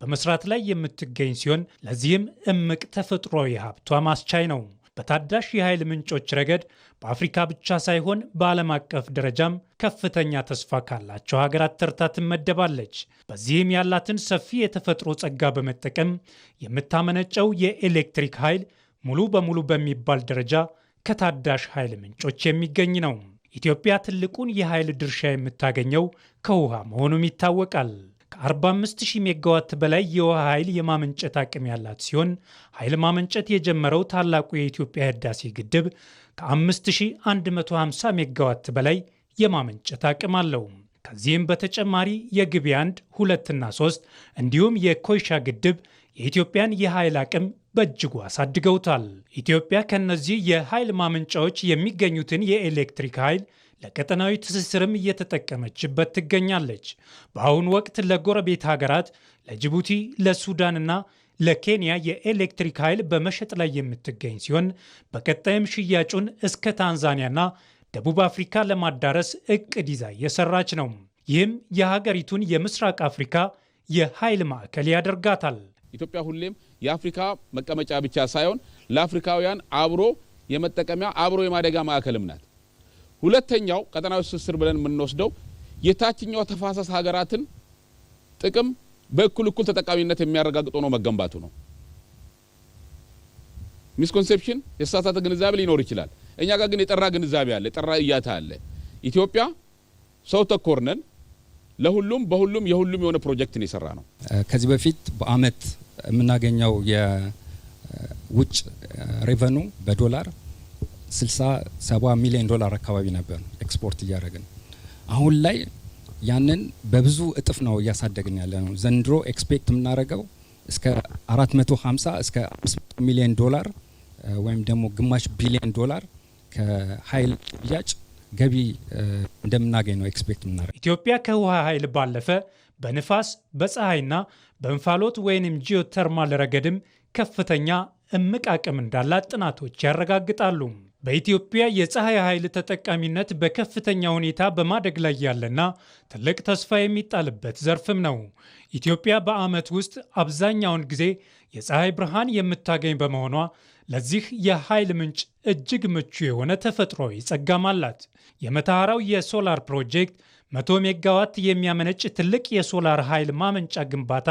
በመስራት ላይ የምትገኝ ሲሆን ለዚህም እምቅ ተፈጥሯዊ ሀብቷ ማስቻይ ነው። በታዳሽ የኃይል ምንጮች ረገድ በአፍሪካ ብቻ ሳይሆን በዓለም አቀፍ ደረጃም ከፍተኛ ተስፋ ካላቸው ሀገራት ተርታ ትመደባለች። በዚህም ያላትን ሰፊ የተፈጥሮ ጸጋ በመጠቀም የምታመነጨው የኤሌክትሪክ ኃይል ሙሉ በሙሉ በሚባል ደረጃ ከታዳሽ ኃይል ምንጮች የሚገኝ ነው። ኢትዮጵያ ትልቁን የኃይል ድርሻ የምታገኘው ከውሃ መሆኑም ይታወቃል። ከ45000 ሜጋዋት በላይ የውሃ ኃይል የማመንጨት አቅም ያላት ሲሆን ኃይል ማመንጨት የጀመረው ታላቁ የኢትዮጵያ ህዳሴ ግድብ ከ5150 ሜጋዋት በላይ የማመንጨት አቅም አለው። ከዚህም በተጨማሪ የግቤ 1፣ 2 እና 3 እንዲሁም የኮይሻ ግድብ የኢትዮጵያን የኃይል አቅም በእጅጉ አሳድገውታል። ኢትዮጵያ ከነዚህ የኃይል ማመንጫዎች የሚገኙትን የኤሌክትሪክ ኃይል ለቀጠናዊ ትስስርም እየተጠቀመችበት ትገኛለች። በአሁኑ ወቅት ለጎረቤት ሀገራት ለጅቡቲ፣ ለሱዳንና ለኬንያ የኤሌክትሪክ ኃይል በመሸጥ ላይ የምትገኝ ሲሆን በቀጣይም ሽያጩን እስከ ታንዛኒያና ደቡብ አፍሪካ ለማዳረስ እቅድ ይዛ እየሰራች ነው። ይህም የሀገሪቱን የምስራቅ አፍሪካ የኃይል ማዕከል ያደርጋታል። ኢትዮጵያ ሁሌም የአፍሪካ መቀመጫ ብቻ ሳይሆን ለአፍሪካውያን አብሮ የመጠቀሚያ አብሮ የማደጋ ማዕከልም ናት። ሁለተኛው ቀጠናዊ ትስስር ብለን የምንወስደው የታችኛው ተፋሰስ ሀገራትን ጥቅም በእኩል ተጠቃሚነት የሚያረጋግጥ ነው መገንባቱ ነው። ሚስኮንሴፕሽን የሳሳተ ግንዛቤ ሊኖር ይችላል። እኛ ጋር ግን የጠራ ግንዛቤ አለ፣ የጠራ እያታ አለ። ኢትዮጵያ ሰው ተኮር ነን። ለሁሉም በሁሉም የሁሉም የሆነ ፕሮጀክት ነው የሰራ ነው። ከዚህ በፊት በአመት የምናገኘው የውጭ ሬቨኑ በዶላር 60-70 ሚሊዮን ዶላር አካባቢ ነበር ኤክስፖርት እያደረግን። አሁን ላይ ያንን በብዙ እጥፍ ነው እያሳደግን ያለ ነው። ዘንድሮ ኤክስፔክት የምናደርገው እስከ 450 እስከ 500 ሚሊዮን ዶላር ወይም ደግሞ ግማሽ ቢሊዮን ዶላር ከኃይል ሽያጭ ገቢ እንደምናገኝ ነው ኤክስፔክት የምናደርገው። ኢትዮጵያ ከውሃ ኃይል ባለፈ በንፋስ በፀሐይና በእንፋሎት ወይንም ጂኦተርማል ረገድም ከፍተኛ እምቅ አቅም እንዳላት ጥናቶች ያረጋግጣሉ። በኢትዮጵያ የፀሐይ ኃይል ተጠቃሚነት በከፍተኛ ሁኔታ በማደግ ላይ ያለና ትልቅ ተስፋ የሚጣልበት ዘርፍም ነው። ኢትዮጵያ በዓመት ውስጥ አብዛኛውን ጊዜ የፀሐይ ብርሃን የምታገኝ በመሆኗ ለዚህ የኃይል ምንጭ እጅግ ምቹ የሆነ ተፈጥሯዊ ጸጋም አላት። የመተሃራው የሶላር ፕሮጀክት 100 ሜጋዋት የሚያመነጭ ትልቅ የሶላር ኃይል ማመንጫ ግንባታ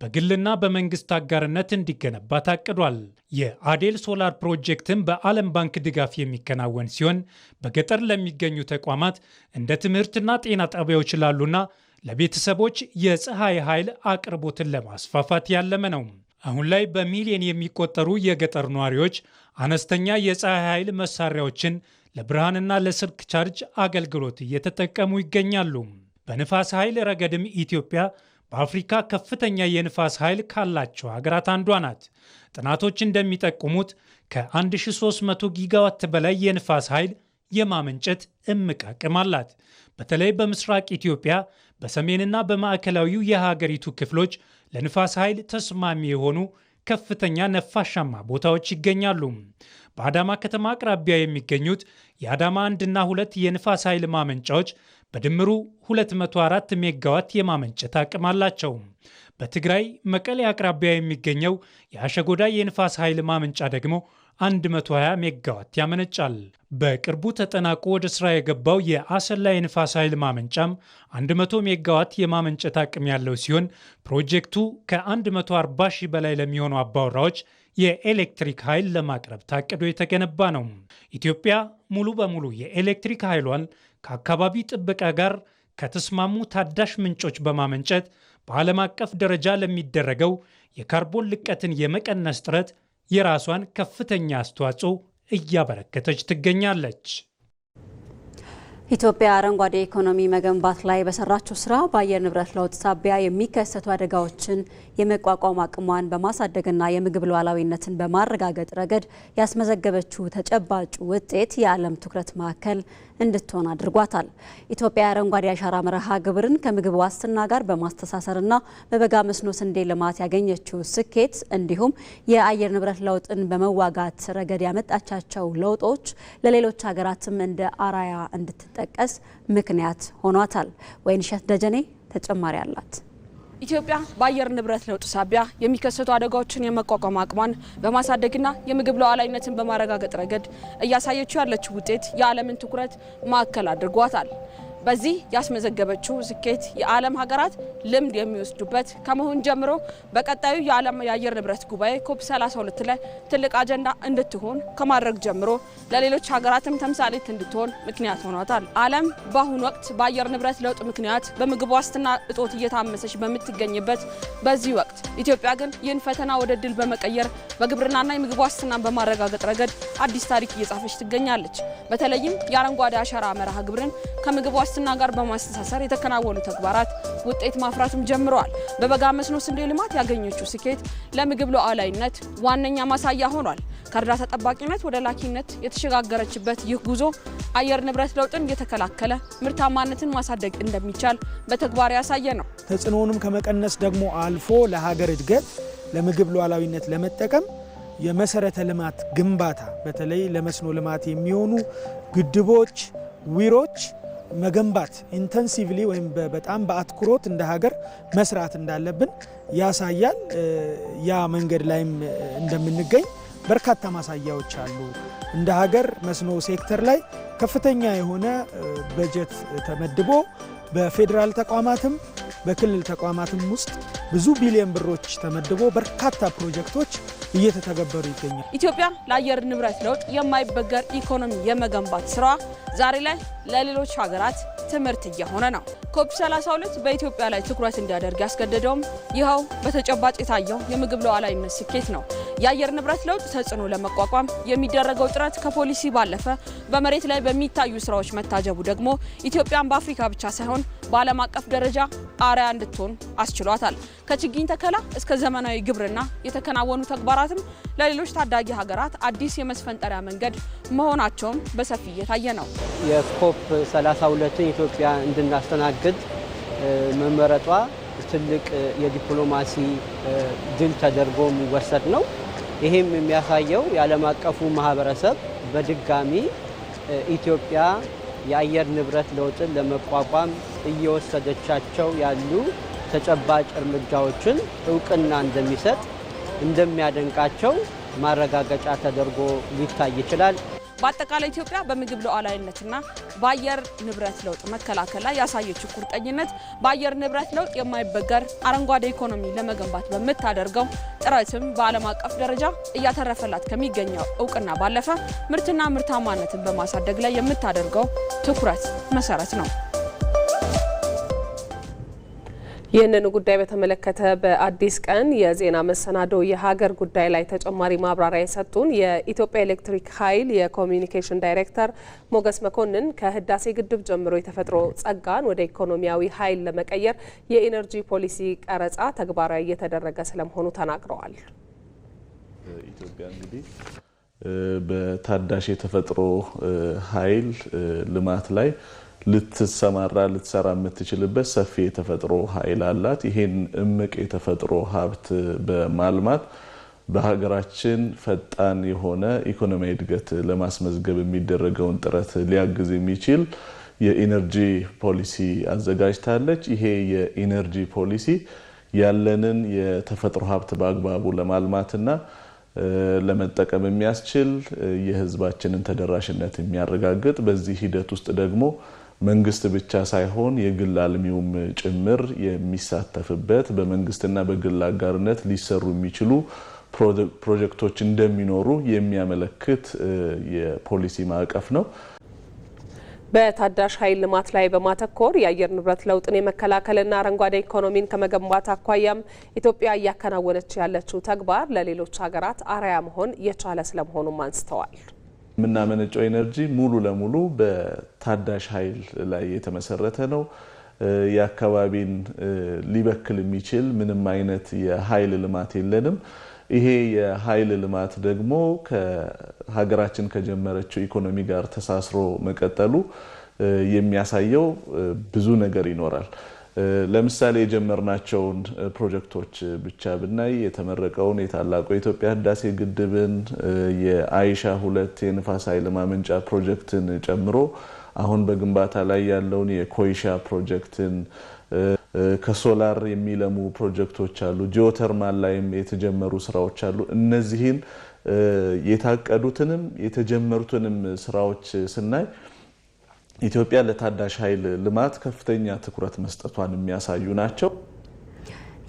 በግልና በመንግስት አጋርነት እንዲገነባ ታቅዷል። የአዴል ሶላር ፕሮጀክትም በዓለም ባንክ ድጋፍ የሚከናወን ሲሆን በገጠር ለሚገኙ ተቋማት እንደ ትምህርትና ጤና ጣቢያዎች ላሉና ለቤተሰቦች የፀሐይ ኃይል አቅርቦትን ለማስፋፋት ያለመ ነው። አሁን ላይ በሚሊዮን የሚቆጠሩ የገጠር ነዋሪዎች አነስተኛ የፀሐይ ኃይል መሳሪያዎችን ለብርሃንና ለስልክ ቻርጅ አገልግሎት እየተጠቀሙ ይገኛሉ። በንፋስ ኃይል ረገድም ኢትዮጵያ በአፍሪካ ከፍተኛ የንፋስ ኃይል ካላቸው ሀገራት አንዷ ናት። ጥናቶች እንደሚጠቁሙት ከ1300 ጊጋዋት በላይ የንፋስ ኃይል የማመንጨት እምቅ አቅም አላት። በተለይ በምስራቅ ኢትዮጵያ በሰሜንና በማዕከላዊው የሀገሪቱ ክፍሎች ለንፋስ ኃይል ተስማሚ የሆኑ ከፍተኛ ነፋሻማ ቦታዎች ይገኛሉ። በአዳማ ከተማ አቅራቢያ የሚገኙት የአዳማ 1 እና 2 የንፋስ ኃይል ማመንጫዎች በድምሩ 204 ሜጋዋት የማመንጨት አቅም አላቸው። በትግራይ መቀሌ አቅራቢያ የሚገኘው የአሸጎዳ የንፋስ ኃይል ማመንጫ ደግሞ 120 ሜጋዋት ያመነጫል። በቅርቡ ተጠናቆ ወደ ስራ የገባው የአሰላ የንፋስ ኃይል ማመንጫም 100 ሜጋዋት የማመንጨት አቅም ያለው ሲሆን ፕሮጀክቱ ከ140 ሺህ በላይ ለሚሆኑ አባወራዎች የኤሌክትሪክ ኃይል ለማቅረብ ታቅዶ የተገነባ ነው። ኢትዮጵያ ሙሉ በሙሉ የኤሌክትሪክ ኃይሏን ከአካባቢ ጥበቃ ጋር ከተስማሙ ታዳሽ ምንጮች በማመንጨት በዓለም አቀፍ ደረጃ ለሚደረገው የካርቦን ልቀትን የመቀነስ ጥረት የራሷን ከፍተኛ አስተዋጽኦ እያበረከተች ትገኛለች። ኢትዮጵያ አረንጓዴ ኢኮኖሚ መገንባት ላይ በሰራችው ስራ በአየር ንብረት ለውጥ ሳቢያ የሚከሰቱ አደጋዎችን የመቋቋም አቅሟን በማሳደግና የምግብ ሉዓላዊነትን በማረጋገጥ ረገድ ያስመዘገበችው ተጨባጭ ውጤት የዓለም ትኩረት ማዕከል እንድትሆን አድርጓታል። ኢትዮጵያ የአረንጓዴ አሻራ መርሃ ግብርን ከምግብ ዋስትና ጋር በማስተሳሰርና በበጋ መስኖ ስንዴ ልማት ያገኘችው ስኬት እንዲሁም የአየር ንብረት ለውጥን በመዋጋት ረገድ ያመጣቻቸው ለውጦች ለሌሎች ሀገራትም እንደ አራያ እንድትጠቀስ ምክንያት ሆኗታል። ወይንሸት ደጀኔ ተጨማሪ አላት። ኢትዮጵያ በአየር ንብረት ለውጥ ሳቢያ የሚከሰቱ አደጋዎችን የመቋቋም አቅሟን በማሳደግና የምግብ ሉዓላዊነትን በማረጋገጥ ረገድ እያሳየችው ያለችው ውጤት የዓለምን ትኩረት ማዕከል አድርጓታል። በዚህ ያስመዘገበችው ስኬት የዓለም ሀገራት ልምድ የሚወስዱበት ከመሆን ጀምሮ በቀጣዩ የዓለም የአየር ንብረት ጉባኤ ኮፕ 32 ላይ ትልቅ አጀንዳ እንድትሆን ከማድረግ ጀምሮ ለሌሎች ሀገራትም ተምሳሌት እንድትሆን ምክንያት ሆኗታል። ዓለም በአሁኑ ወቅት በአየር ንብረት ለውጥ ምክንያት በምግብ ዋስትና እጦት እየታመሰች በምትገኝበት በዚህ ወቅት ኢትዮጵያ ግን ይህን ፈተና ወደ ድል በመቀየር በግብርናና የምግብ ዋስትናን በማረጋገጥ ረገድ አዲስ ታሪክ እየጻፈች ትገኛለች። በተለይም የአረንጓዴ አሻራ መርሃ ግብርን ከምግብ ዋስትና ጋር በማስተሳሰር የተከናወኑ ተግባራት ውጤት ማፍራትም ጀምረዋል። በበጋ መስኖ ስንዴ ልማት ያገኘችው ስኬት ለምግብ ሉዓላዊነት ዋነኛ ማሳያ ሆኗል። ከእርዳታ ጠባቂነት ወደ ላኪነት የተሸጋገረችበት ይህ ጉዞ አየር ንብረት ለውጥን እየተከላከለ ምርታማነትን ማሳደግ እንደሚቻል በተግባር ያሳየ ነው። ተጽዕኖውንም ከመቀነስ ደግሞ አልፎ ለሀገር እድገት ለምግብ ሉዓላዊነት ለመጠቀም የመሰረተ ልማት ግንባታ በተለይ ለመስኖ ልማት የሚሆኑ ግድቦች፣ ዊሮች መገንባት ኢንተንሲቭሊ ወይም በጣም በአትኩሮት እንደ ሀገር መስራት እንዳለብን ያሳያል። ያ መንገድ ላይም እንደምንገኝ በርካታ ማሳያዎች አሉ። እንደ ሀገር መስኖ ሴክተር ላይ ከፍተኛ የሆነ በጀት ተመድቦ በፌዴራል ተቋማትም በክልል ተቋማትም ውስጥ ብዙ ቢሊዮን ብሮች ተመድቦ በርካታ ፕሮጀክቶች እየተተገበሩ ይገኛል። ኢትዮጵያ ለአየር ንብረት ለውጥ የማይበገር ኢኮኖሚ የመገንባት ስራዋ ዛሬ ላይ ለሌሎች ሀገራት ትምህርት እየሆነ ነው። ኮፕ 32 በኢትዮጵያ ላይ ትኩረት እንዲያደርግ ያስገደደውም ይኸው በተጨባጭ የታየው የምግብ ሉዓላዊነት ስኬት ነው። የአየር ንብረት ለውጥ ተጽዕኖ ለመቋቋም የሚደረገው ጥረት ከፖሊሲ ባለፈ በመሬት ላይ በሚታዩ ስራዎች መታጀቡ ደግሞ ኢትዮጵያን በአፍሪካ ብቻ ሳይሆን በዓለም አቀፍ ደረጃ አርአያ እንድትሆን አስችሏታል። ከችግኝ ተከላ እስከ ዘመናዊ ግብርና የተከናወኑ ተግባራትም ለሌሎች ታዳጊ ሀገራት አዲስ የመስፈንጠሪያ መንገድ መሆናቸውም በሰፊ እየታየ ነው። የኮፕ 32 ኢትዮጵያ እንድናስተናግድ መመረጧ ትልቅ የዲፕሎማሲ ድል ተደርጎ የሚወሰድ ነው። ይህም የሚያሳየው የዓለም አቀፉ ማህበረሰብ በድጋሚ ኢትዮጵያ የአየር ንብረት ለውጥን ለመቋቋም እየወሰደቻቸው ያሉ ተጨባጭ እርምጃዎችን እውቅና እንደሚሰጥ እንደሚያደንቃቸው ማረጋገጫ ተደርጎ ሊታይ ይችላል። በአጠቃላይ ኢትዮጵያ በምግብ ሉዓላዊነትና በአየር ንብረት ለውጥ መከላከል ላይ ያሳየችው ቁርጠኝነት በአየር ንብረት ለውጥ የማይበገር አረንጓዴ ኢኮኖሚ ለመገንባት በምታደርገው ጥረትም በዓለም አቀፍ ደረጃ እያተረፈላት ከሚገኘው እውቅና ባለፈ ምርትና ምርታማነትን በማሳደግ ላይ የምታደርገው ትኩረት መሰረት ነው። ይህንን ጉዳይ በተመለከተ በአዲስ ቀን የዜና መሰናዶ የሀገር ጉዳይ ላይ ተጨማሪ ማብራሪያ የሰጡን የኢትዮጵያ ኤሌክትሪክ ኃይል የኮሚኒኬሽን ዳይሬክተር ሞገስ መኮንን ከህዳሴ ግድብ ጀምሮ የተፈጥሮ ጸጋን ወደ ኢኮኖሚያዊ ኃይል ለመቀየር የኢነርጂ ፖሊሲ ቀረጻ ተግባራዊ እየተደረገ ስለመሆኑ ተናግረዋል። ኢትዮጵያ እንግዲህ በታዳሽ የተፈጥሮ ኃይል ልማት ላይ ልትሰማራ ልትሰራ የምትችልበት ሰፊ የተፈጥሮ ኃይል አላት። ይሄን እምቅ የተፈጥሮ ሀብት በማልማት በሀገራችን ፈጣን የሆነ ኢኮኖሚያዊ እድገት ለማስመዝገብ የሚደረገውን ጥረት ሊያግዝ የሚችል የኢነርጂ ፖሊሲ አዘጋጅታለች። ይሄ የኢነርጂ ፖሊሲ ያለንን የተፈጥሮ ሀብት በአግባቡ ለማልማትና ለመጠቀም የሚያስችል የህዝባችንን ተደራሽነት የሚያረጋግጥ በዚህ ሂደት ውስጥ ደግሞ መንግስት ብቻ ሳይሆን የግል አልሚውም ጭምር የሚሳተፍበት በመንግስትና በግል አጋርነት ሊሰሩ የሚችሉ ፕሮጀክቶች እንደሚኖሩ የሚያመለክት የፖሊሲ ማዕቀፍ ነው። በታዳሽ ኃይል ልማት ላይ በማተኮር የአየር ንብረት ለውጥን የመከላከልና አረንጓዴ ኢኮኖሚን ከመገንባት አኳያም ኢትዮጵያ እያከናወነች ያለችው ተግባር ለሌሎች ሀገራት አርአያ መሆን የቻለ ስለመሆኑም አንስተዋል። የምናመነጨው ኤነርጂ ሙሉ ለሙሉ በታዳሽ ኃይል ላይ የተመሰረተ ነው። የአካባቢን ሊበክል የሚችል ምንም አይነት የኃይል ልማት የለንም። ይሄ የኃይል ልማት ደግሞ ከሀገራችን ከጀመረችው ኢኮኖሚ ጋር ተሳስሮ መቀጠሉ የሚያሳየው ብዙ ነገር ይኖራል። ለምሳሌ የጀመርናቸውን ፕሮጀክቶች ብቻ ብናይ የተመረቀውን የታላቁ የኢትዮጵያ ህዳሴ ግድብን፣ የአይሻ 2 የንፋስ ኃይል ማመንጫ ፕሮጀክትን ጨምሮ አሁን በግንባታ ላይ ያለውን የኮይሻ ፕሮጀክትን ከሶላር የሚለሙ ፕሮጀክቶች አሉ። ጂኦተርማል ላይም የተጀመሩ ስራዎች አሉ። እነዚህን የታቀዱትንም የተጀመሩትንም ስራዎች ስናይ ኢትዮጵያ ለታዳሽ ኃይል ልማት ከፍተኛ ትኩረት መስጠቷን የሚያሳዩ ናቸው።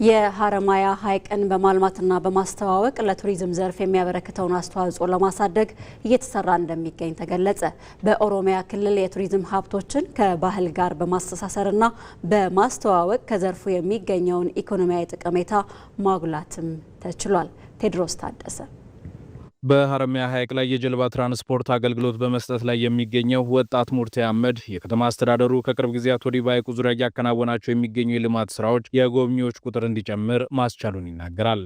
የሀረማያ ሐይቅን በማልማትና በማስተዋወቅ ለቱሪዝም ዘርፍ የሚያበረክተውን አስተዋጽኦ ለማሳደግ እየተሰራ እንደሚገኝ ተገለጸ። በኦሮሚያ ክልል የቱሪዝም ሀብቶችን ከባህል ጋር በማስተሳሰርና በማስተዋወቅ ከዘርፉ የሚገኘውን ኢኮኖሚያዊ ጠቀሜታ ማጉላትም ተችሏል። ቴድሮስ ታደሰ በሀረማያ ሐይቅ ላይ የጀልባ ትራንስፖርት አገልግሎት በመስጠት ላይ የሚገኘው ወጣት ሙርቴ አህመድ የከተማ አስተዳደሩ ከቅርብ ጊዜያት ወዲህ በሐይቁ ዙሪያ እያከናወናቸው የሚገኙ የልማት ስራዎች የጎብኚዎች ቁጥር እንዲጨምር ማስቻሉን ይናገራል።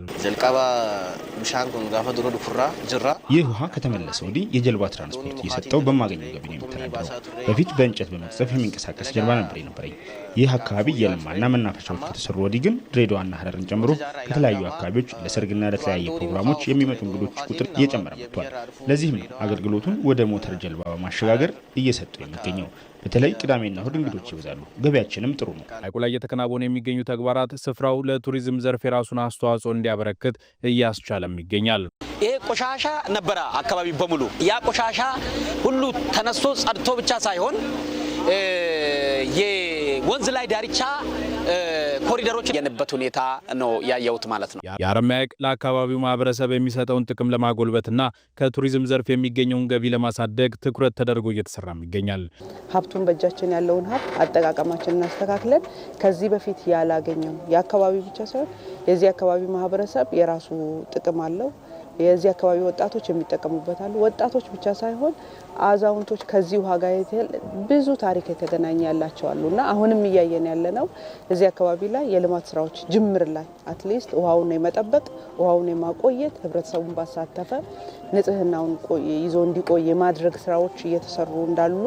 ይህ ውሃ ከተመለሰ ወዲህ የጀልባ ትራንስፖርት እየሰጠው በማገኘው ገቢ ነው የሚተዳደረው። በፊት በእንጨት በመቅዘፍ የሚንቀሳቀስ ጀልባ ነበር የነበረኝ። ይህ አካባቢ የለማና መናፈሻዎች ከተሰሩ ወዲህ ግን ድሬዳዋና ሀረርን ጨምሮ ከተለያዩ አካባቢዎች ለሰርግና ለተለያየ ፕሮግራሞች የሚመጡ እንግዶች ቁጥር እየጨመረ መጥቷል። ለዚህም ነው አገልግሎቱን ወደ ሞተር ጀልባ በማሸጋገር እየሰጡ የሚገኘው። በተለይ ቅዳሜና እሁድ እንግዶች ይበዛሉ፣ ገበያችንም ጥሩ ነው። ሐይቁ ላይ እየተከናወኑ የሚገኙ ተግባራት ስፍራው ለቱሪዝም ዘርፍ የራሱን አስተዋጽኦ እንዲያበረክት እያስቻለም ይገኛል። ይሄ ቆሻሻ ነበረ አካባቢ በሙሉ ያ ቆሻሻ ሁሉ ተነስቶ ጸድቶ ብቻ ሳይሆን የወንዝ ላይ ዳርቻ ኮሪደሮች የነበት ሁኔታ ነው ያየሁት ማለት ነው። የሀረማያ ሐይቅ ለአካባቢው ማህበረሰብ የሚሰጠውን ጥቅም ለማጎልበትና ከቱሪዝም ዘርፍ የሚገኘውን ገቢ ለማሳደግ ትኩረት ተደርጎ እየተሰራም ይገኛል። ሀብቱን በእጃችን ያለውን ሀብት አጠቃቀማችንን እናስተካክለን ከዚህ በፊት ያላገኘው የአካባቢ ብቻ ሳይሆን የዚህ አካባቢ ማህበረሰብ የራሱ ጥቅም አለው። የዚህ አካባቢ ወጣቶች የሚጠቀሙበት አሉ። ወጣቶች ብቻ ሳይሆን አዛውንቶች ከዚህ ውሃ ጋር ብዙ ታሪክ የተገናኘ ያላቸው አሉና አሁንም እያየን ያለነው እዚህ አካባቢ ላይ የልማት ስራዎች ጅምር ላይ አትሊስት ውሃውን የመጠበቅ ውሃውን የማቆየት ህብረተሰቡን ባሳተፈ ንጽህናውን ይዞ እንዲቆይ የማድረግ ስራዎች እየተሰሩ እንዳሉ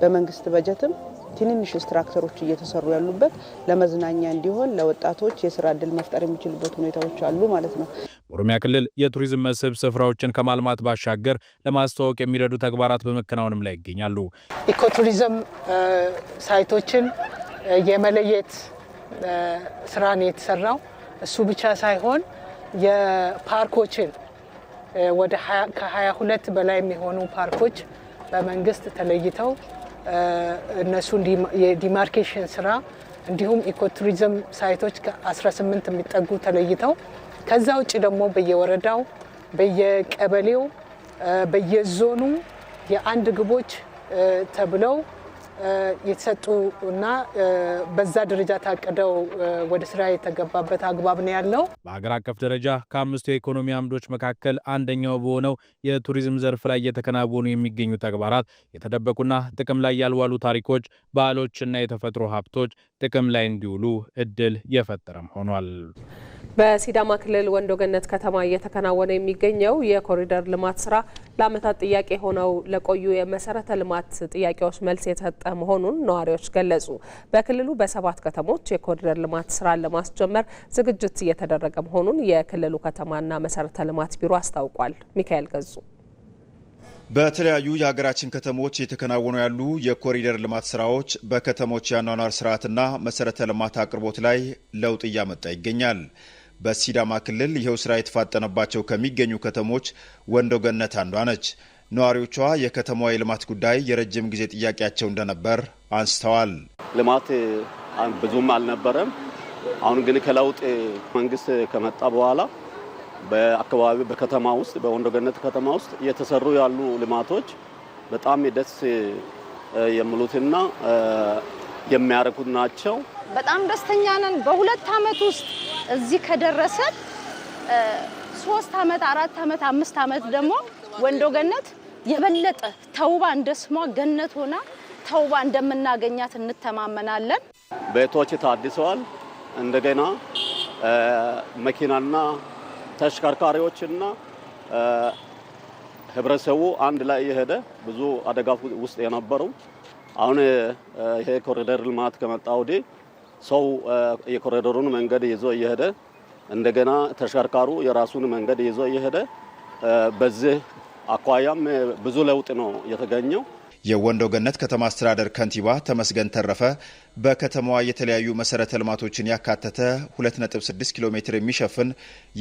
በመንግስት በጀትም ትንንሽ ስትራክቸሮች እየተሰሩ ያሉበት ለመዝናኛ እንዲሆን ለወጣቶች የስራ እድል መፍጠር የሚችሉበት ሁኔታዎች አሉ ማለት ነው። በኦሮሚያ ክልል የቱሪዝም መስህብ ስፍራዎችን ከማልማት ባሻገር ለማስተዋወቅ የሚረዱ ተግባራት በመከናወንም ላይ ይገኛሉ። ኢኮቱሪዝም ሳይቶችን የመለየት ስራ ነው የተሰራው። እሱ ብቻ ሳይሆን የፓርኮችን ወደ ከ22 በላይ የሚሆኑ ፓርኮች በመንግስት ተለይተው እነሱ የዲማርኬሽን ስራ እንዲሁም ኢኮቱሪዝም ሳይቶች ከ18 የሚጠጉ ተለይተው ከዛ ውጭ ደግሞ በየወረዳው በየቀበሌው በየዞኑ የአንድ ግቦች ተብለው የተሰጡ እና በዛ ደረጃ ታቀደው ወደ ስራ የተገባበት አግባብ ነው ያለው። በሀገር አቀፍ ደረጃ ከ5 የኢኮኖሚ አምዶች መካከል አንደኛው በሆነው የቱሪዝም ዘርፍ ላይ እየተከናወኑ የሚገኙ ተግባራት የተደበቁና ጥቅም ላይ ያልዋሉ ታሪኮች፣ ባህሎችና የተፈጥሮ ሀብቶች ጥቅም ላይ እንዲውሉ እድል የፈጠረም ሆኗል። በሲዳማ ክልል ወንዶ ገነት ከተማ እየተከናወነ የሚገኘው የኮሪደር ልማት ስራ ለዓመታት ጥያቄ ሆነው ለቆዩ የመሰረተ ልማት ጥያቄዎች መልስ የተሰጠ መሆኑን ነዋሪዎች ገለጹ። በክልሉ በ7 ከተሞች የኮሪደር ልማት ስራን ለማስጀመር ዝግጅት እየተደረገ መሆኑን የክልሉ ከተማና መሰረተ ልማት ቢሮ አስታውቋል። ሚካኤል ገዙ በተለያዩ የሀገራችን ከተሞች የተከናወኑ ያሉ የኮሪደር ልማት ስራዎች በከተሞች የአኗኗር ስርዓትና መሰረተ ልማት አቅርቦት ላይ ለውጥ እያመጣ ይገኛል። በሲዳማ ክልል ይኸው ስራ የተፋጠነባቸው ከሚገኙ ከተሞች ወንዶ ገነት አንዷ ነች። ነዋሪዎቿ የከተማዋ የልማት ጉዳይ የረጅም ጊዜ ጥያቄያቸው እንደነበር አንስተዋል። ልማት ብዙም አልነበረም። አሁን ግን ከለውጥ መንግስት ከመጣ በኋላ በአካባቢ በከተማ ውስጥ በወንዶ ገነት ከተማ ውስጥ እየተሰሩ ያሉ ልማቶች በጣም ደስ የሚሉትና የሚያረኩት ናቸው። በጣም ደስተኛ ነን። በ2 አመት ውስጥ እዚህ ከደረሰ 3 አመት 4 አመት 5 አመት ደግሞ ወንዶ ገነት የበለጠ ተውባ እንደስሟ ገነት ሆና ተውባ እንደምናገኛት እንተማመናለን። ቤቶች ታድሰዋል። እንደገና መኪናና ተሽከርካሪዎችና ህብረተሰቡ አንድ ላይ የሄደ ብዙ አደጋ ውስጥ የነበሩ አሁን ይሄ ኮሪደር ልማት ከመጣ ወዲህ ሰው የኮሪደሩን መንገድ ይዞ እየሄደ እንደገና ተሽከርካሩ የራሱን መንገድ ይዞ እየሄደ በዚህ አኳያም ብዙ ለውጥ ነው የተገኘው። የወንዶ ገነት ከተማ አስተዳደር ከንቲባ ተመስገን ተረፈ በከተማዋ የተለያዩ መሰረተ ልማቶችን ያካተተ 2.6 ኪሎ ሜትር የሚሸፍን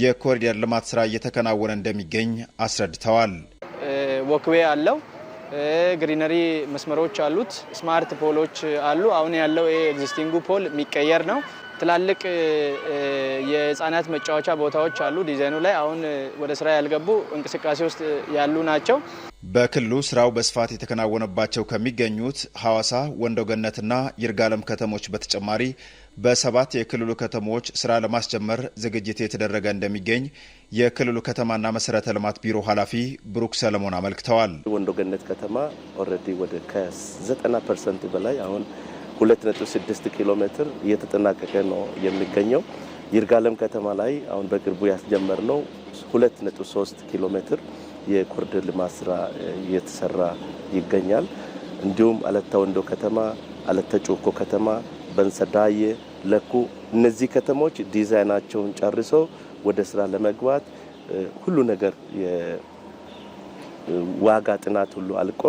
የኮሪደር ልማት ስራ እየተከናወነ እንደሚገኝ አስረድተዋል። ወክዌ አለው፣ ግሪነሪ መስመሮች አሉት፣ ስማርት ፖሎች አሉ። አሁን ያለው ኤግዚስቲንጉ ፖል የሚቀየር ነው። ትላልቅ የህፃናት መጫወቻ ቦታዎች አሉ ዲዛይኑ ላይ አሁን ወደ ስራ ያልገቡ እንቅስቃሴ ውስጥ ያሉ ናቸው። በክልሉ ስራው በስፋት የተከናወነባቸው ከሚገኙት ሐዋሳ፣ ወንዶ ገነትና ይርጋለም ከተሞች በተጨማሪ በ7 የክልሉ ከተሞች ስራ ለማስጀመር ዝግጅት የተደረገ እንደሚገኝ የክልሉ ከተማና መሰረተ ልማት ቢሮ ኃላፊ ብሩክ ሰለሞን አመልክተዋል። ወንዶ ገነት ከተማ ኦልሬዲ ወደ ከ90% በላይ አሁን 2.6 ኪሎ ሜትር እየተጠናቀቀ ነው የሚገኘው። ይርጋለም ከተማ ላይ አሁን በቅርቡ ያስጀመርነው 2.3 ኪሎ ሜትር የኮሪደር ልማት ስራ እየተሰራ ይገኛል። እንዲሁም አለታ ወንዶ ከተማ፣ አለታ ጮኮ ከተማ፣ በንሰዳዬ፣ ለኩ እነዚህ ከተሞች ዲዛይናቸውን ጨርሰው ወደ ስራ ለመግባት ሁሉ ነገር የዋጋ ጥናት ሁሉ አልቆ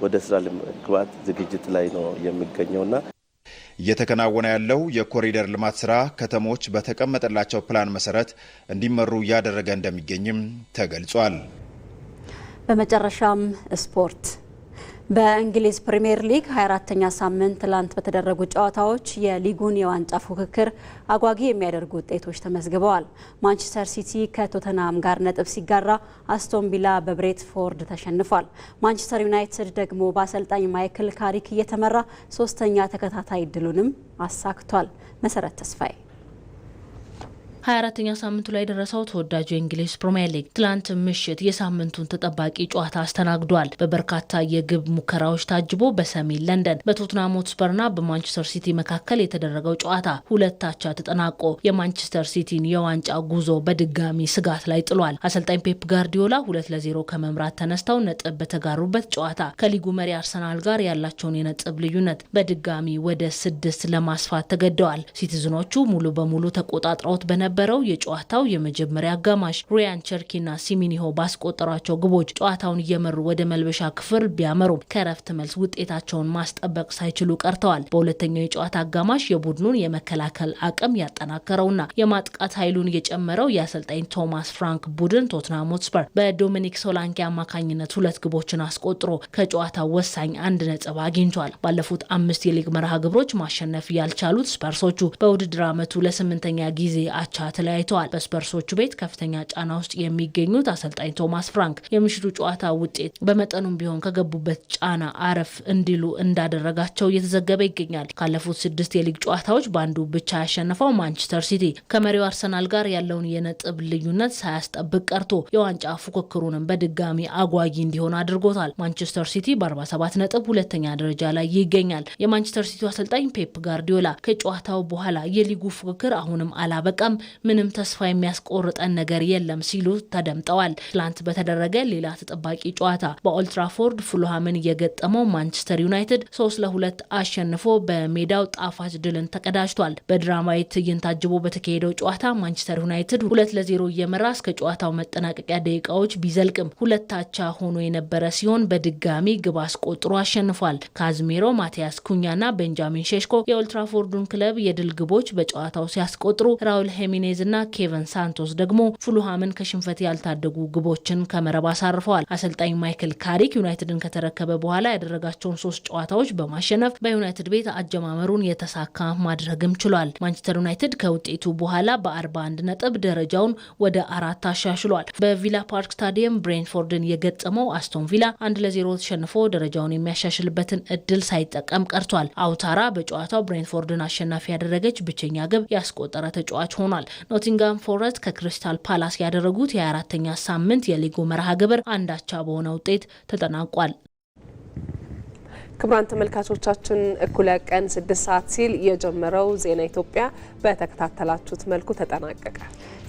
ወደ ስራ ለመግባት ዝግጅት ላይ ነው የሚገኘውና እየተከናወነ ያለው የኮሪደር ልማት ስራ ከተሞች በተቀመጠላቸው ፕላን መሰረት እንዲመሩ እያደረገ እንደሚገኝም ተገልጿል። በመጨረሻም ስፖርት። በእንግሊዝ ፕሪሚየር ሊግ 24ኛ ሳምንት ትላንት በተደረጉ ጨዋታዎች የሊጉን የዋንጫ ፉክክር አጓጊ የሚያደርጉ ውጤቶች ተመዝግበዋል። ማንቸስተር ሲቲ ከቶተንሃም ጋር ነጥብ ሲጋራ፣ አስቶን ቪላ በብሬንትፎርድ ተሸንፏል። ማንቸስተር ዩናይትድ ደግሞ በአሰልጣኝ ማይክል ካሪክ እየተመራ 3ኛ ተከታታይ ድሉንም አሳክቷል። መሰረት ተስፋዬ 24ኛ ሳምንቱ ላይ ደረሰው ተወዳጁ የእንግሊዝ ፕሪሚየር ሊግ ትላንት ምሽት የሳምንቱን ተጠባቂ ጨዋታ አስተናግዷል። በበርካታ የግብ ሙከራዎች ታጅቦ በሰሜን ለንደን በቶትናም ሆትስፐርና በማንቸስተር ሲቲ መካከል የተደረገው ጨዋታ 2-2 ተጠናቆ የማንቸስተር ሲቲን የዋንጫ ጉዞ በድጋሚ ስጋት ላይ ጥሏል። አሰልጣኝ ፔፕ ጋርዲዮላ 2-0 ከመምራት ተነስተው ነጥብ በተጋሩበት ጨዋታ ከሊጉ መሪ አርሰናል ጋር ያላቸውን የነጥብ ልዩነት በድጋሚ ወደ 6 ለማስፋት ተገደዋል። ሲቲዝኖቹ ሙሉ በሙሉ ተቆጣጥረውት በነበረው የጨዋታው የመጀመሪያ አጋማሽ ሪያን ቸርኪና ሲሚኒሆ ባስቆጠሯቸው ግቦች ጨዋታውን እየመሩ ወደ መልበሻ ክፍል ቢያመሩ ከረፍት መልስ ውጤታቸውን ማስጠበቅ ሳይችሉ ቀርተዋል። በሁለተኛው የጨዋታ አጋማሽ የቡድኑን የመከላከል አቅም ያጠናከረውና የማጥቃት ኃይሉን የጨመረው የአሰልጣኝ ቶማስ ፍራንክ ቡድን ቶትናም ሆትስፐር በዶሚኒክ ሶላንኬ አማካኝነት 2 ግቦችን አስቆጥሮ ከጨዋታው ወሳኝ 1 ነጥብ አግኝቷል። ባለፉት 5 የሊግ መርሃ ግብሮች ማሸነፍ ያልቻሉት ስፐርሶቹ በውድድር ዓመቱ ለ8ኛ ጊዜ አቻ ተለያይተዋል። በስፐርሶቹ ቤት ከፍተኛ ጫና ውስጥ የሚገኙት አሰልጣኝ ቶማስ ፍራንክ የምሽቱ ጨዋታ ውጤት በመጠኑም ቢሆን ከገቡበት ጫና አረፍ እንዲሉ እንዳደረጋቸው እየተዘገበ ይገኛል። ካለፉት 6 የሊግ ጨዋታዎች በአንዱ ብቻ ያሸነፈው ማንቸስተር ሲቲ ከመሪው አርሰናል ጋር ያለውን የነጥብ ልዩነት ሳያስጠብቅ ቀርቶ የዋንጫ ፉክክሩንም በድጋሚ አጓጊ እንዲሆን አድርጎታል። ማንቸስተር ሲቲ በ47 ነጥብ ሁለተኛ ደረጃ ላይ ይገኛል። የማንቸስተር ሲቲ አሰልጣኝ ፔፕ ጋርዲዮላ ከጨዋታው በኋላ የሊጉ ፉክክር አሁንም አላበቃም፣ ምንም ተስፋ የሚያስቆርጠን ነገር የለም ሲሉ ተደምጠዋል። ትላንት በተደረገ ሌላ ተጠባቂ ጨዋታ በኦልድ ትራፎርድ ፉልሃምን የገጠመው ማንቸስተር ዩናይትድ 3-2 አሸንፎ በሜዳው ጣፋጭ ድልን ተቀዳጅቷል። በድራማዊ ትዕይንት ታጅቦ በተካሄደው ጨዋታ ማንቸስተር ዩናይትድ 2-0 እየመራ እስከ ጨዋታው መጠናቀቂያ ደቂቃዎች ቢዘልቅም 2-2 ሆኖ የነበረ ሲሆን በድጋሚ ግብ አስቆጥሮ አሸንፏል። ካዝሜሮ፣ ማቲያስ ኩኛና ቤንጃሚን ሼሽኮ የኦልድ ትራፎርዱን ክለብ የድል ግቦች በጨዋታው ሲያስቆጥሩ ራውል ሄሚኔዝ እና ኬቨን ሳንቶስ ደግሞ ፉልሃምን ከሽንፈት ያልታደጉ ግቦችን ከመረብ አሳርፈዋል። አሰልጣኝ ማይክል ካሪክ ዩናይትድን ከተረከበ በኋላ ያደረጋቸውን 3 ጨዋታዎች በማሸነፍ በዩናይትድ ቤት አጀማመሩን የተሳካ ማድረግም ችሏል። ማንቸስተር ዩናይትድ ከውጤቱ በኋላ በ41 ነጥብ ደረጃውን ወደ 4 አሻሽሏል። በቪላ ፓርክ ስታዲየም ብሬንትፎርድን የገጠመው አስቶን ቪላ 1-0 ተሸንፎ ደረጃውን የሚያሻሽልበትን እድል ሳይጠቀም ቀርቷል። አውታራ በጨዋታው ብሬንትፎርድን አሸናፊ ያደረገች ብቸኛ ግብ ያስቆጠረ ተጫዋች ሆኗል። ኖቲንጋም ፎረስት ከክሪስታል ፓላስ ያደረጉት የ4ኛ ሳምንት የሊጉ መርሃ ግብር አንዳቻ በሆነ ውጤት ተጠናቋል። ክቡራን ተመልካቾቻችን እኩለ ቀን 6 ሰዓት ሲል የጀመረው ዜና ኢትዮጵያ በተከታተላችሁት መልኩ ተጠናቀቀ።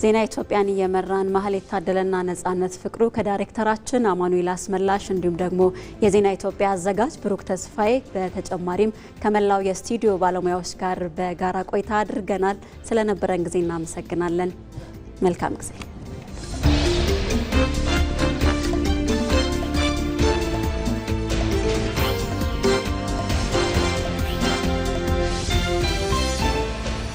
ዜና ኢትዮጵያን እየመራን ማህሌት ታደለና ነጻነት ፍቅሩ ከዳይሬክተራችን አማኑኤል አስመላሽ እንዲሁም ደግሞ የዜና ኢትዮጵያ አዘጋጅ ብሩክ ተስፋዬ በተጨማሪም ከመላው የስቱዲዮ ባለሙያዎች ጋር በጋራ ቆይታ አድርገናል። ስለነበረን ጊዜ እናመሰግናለን። መልካም ጊዜ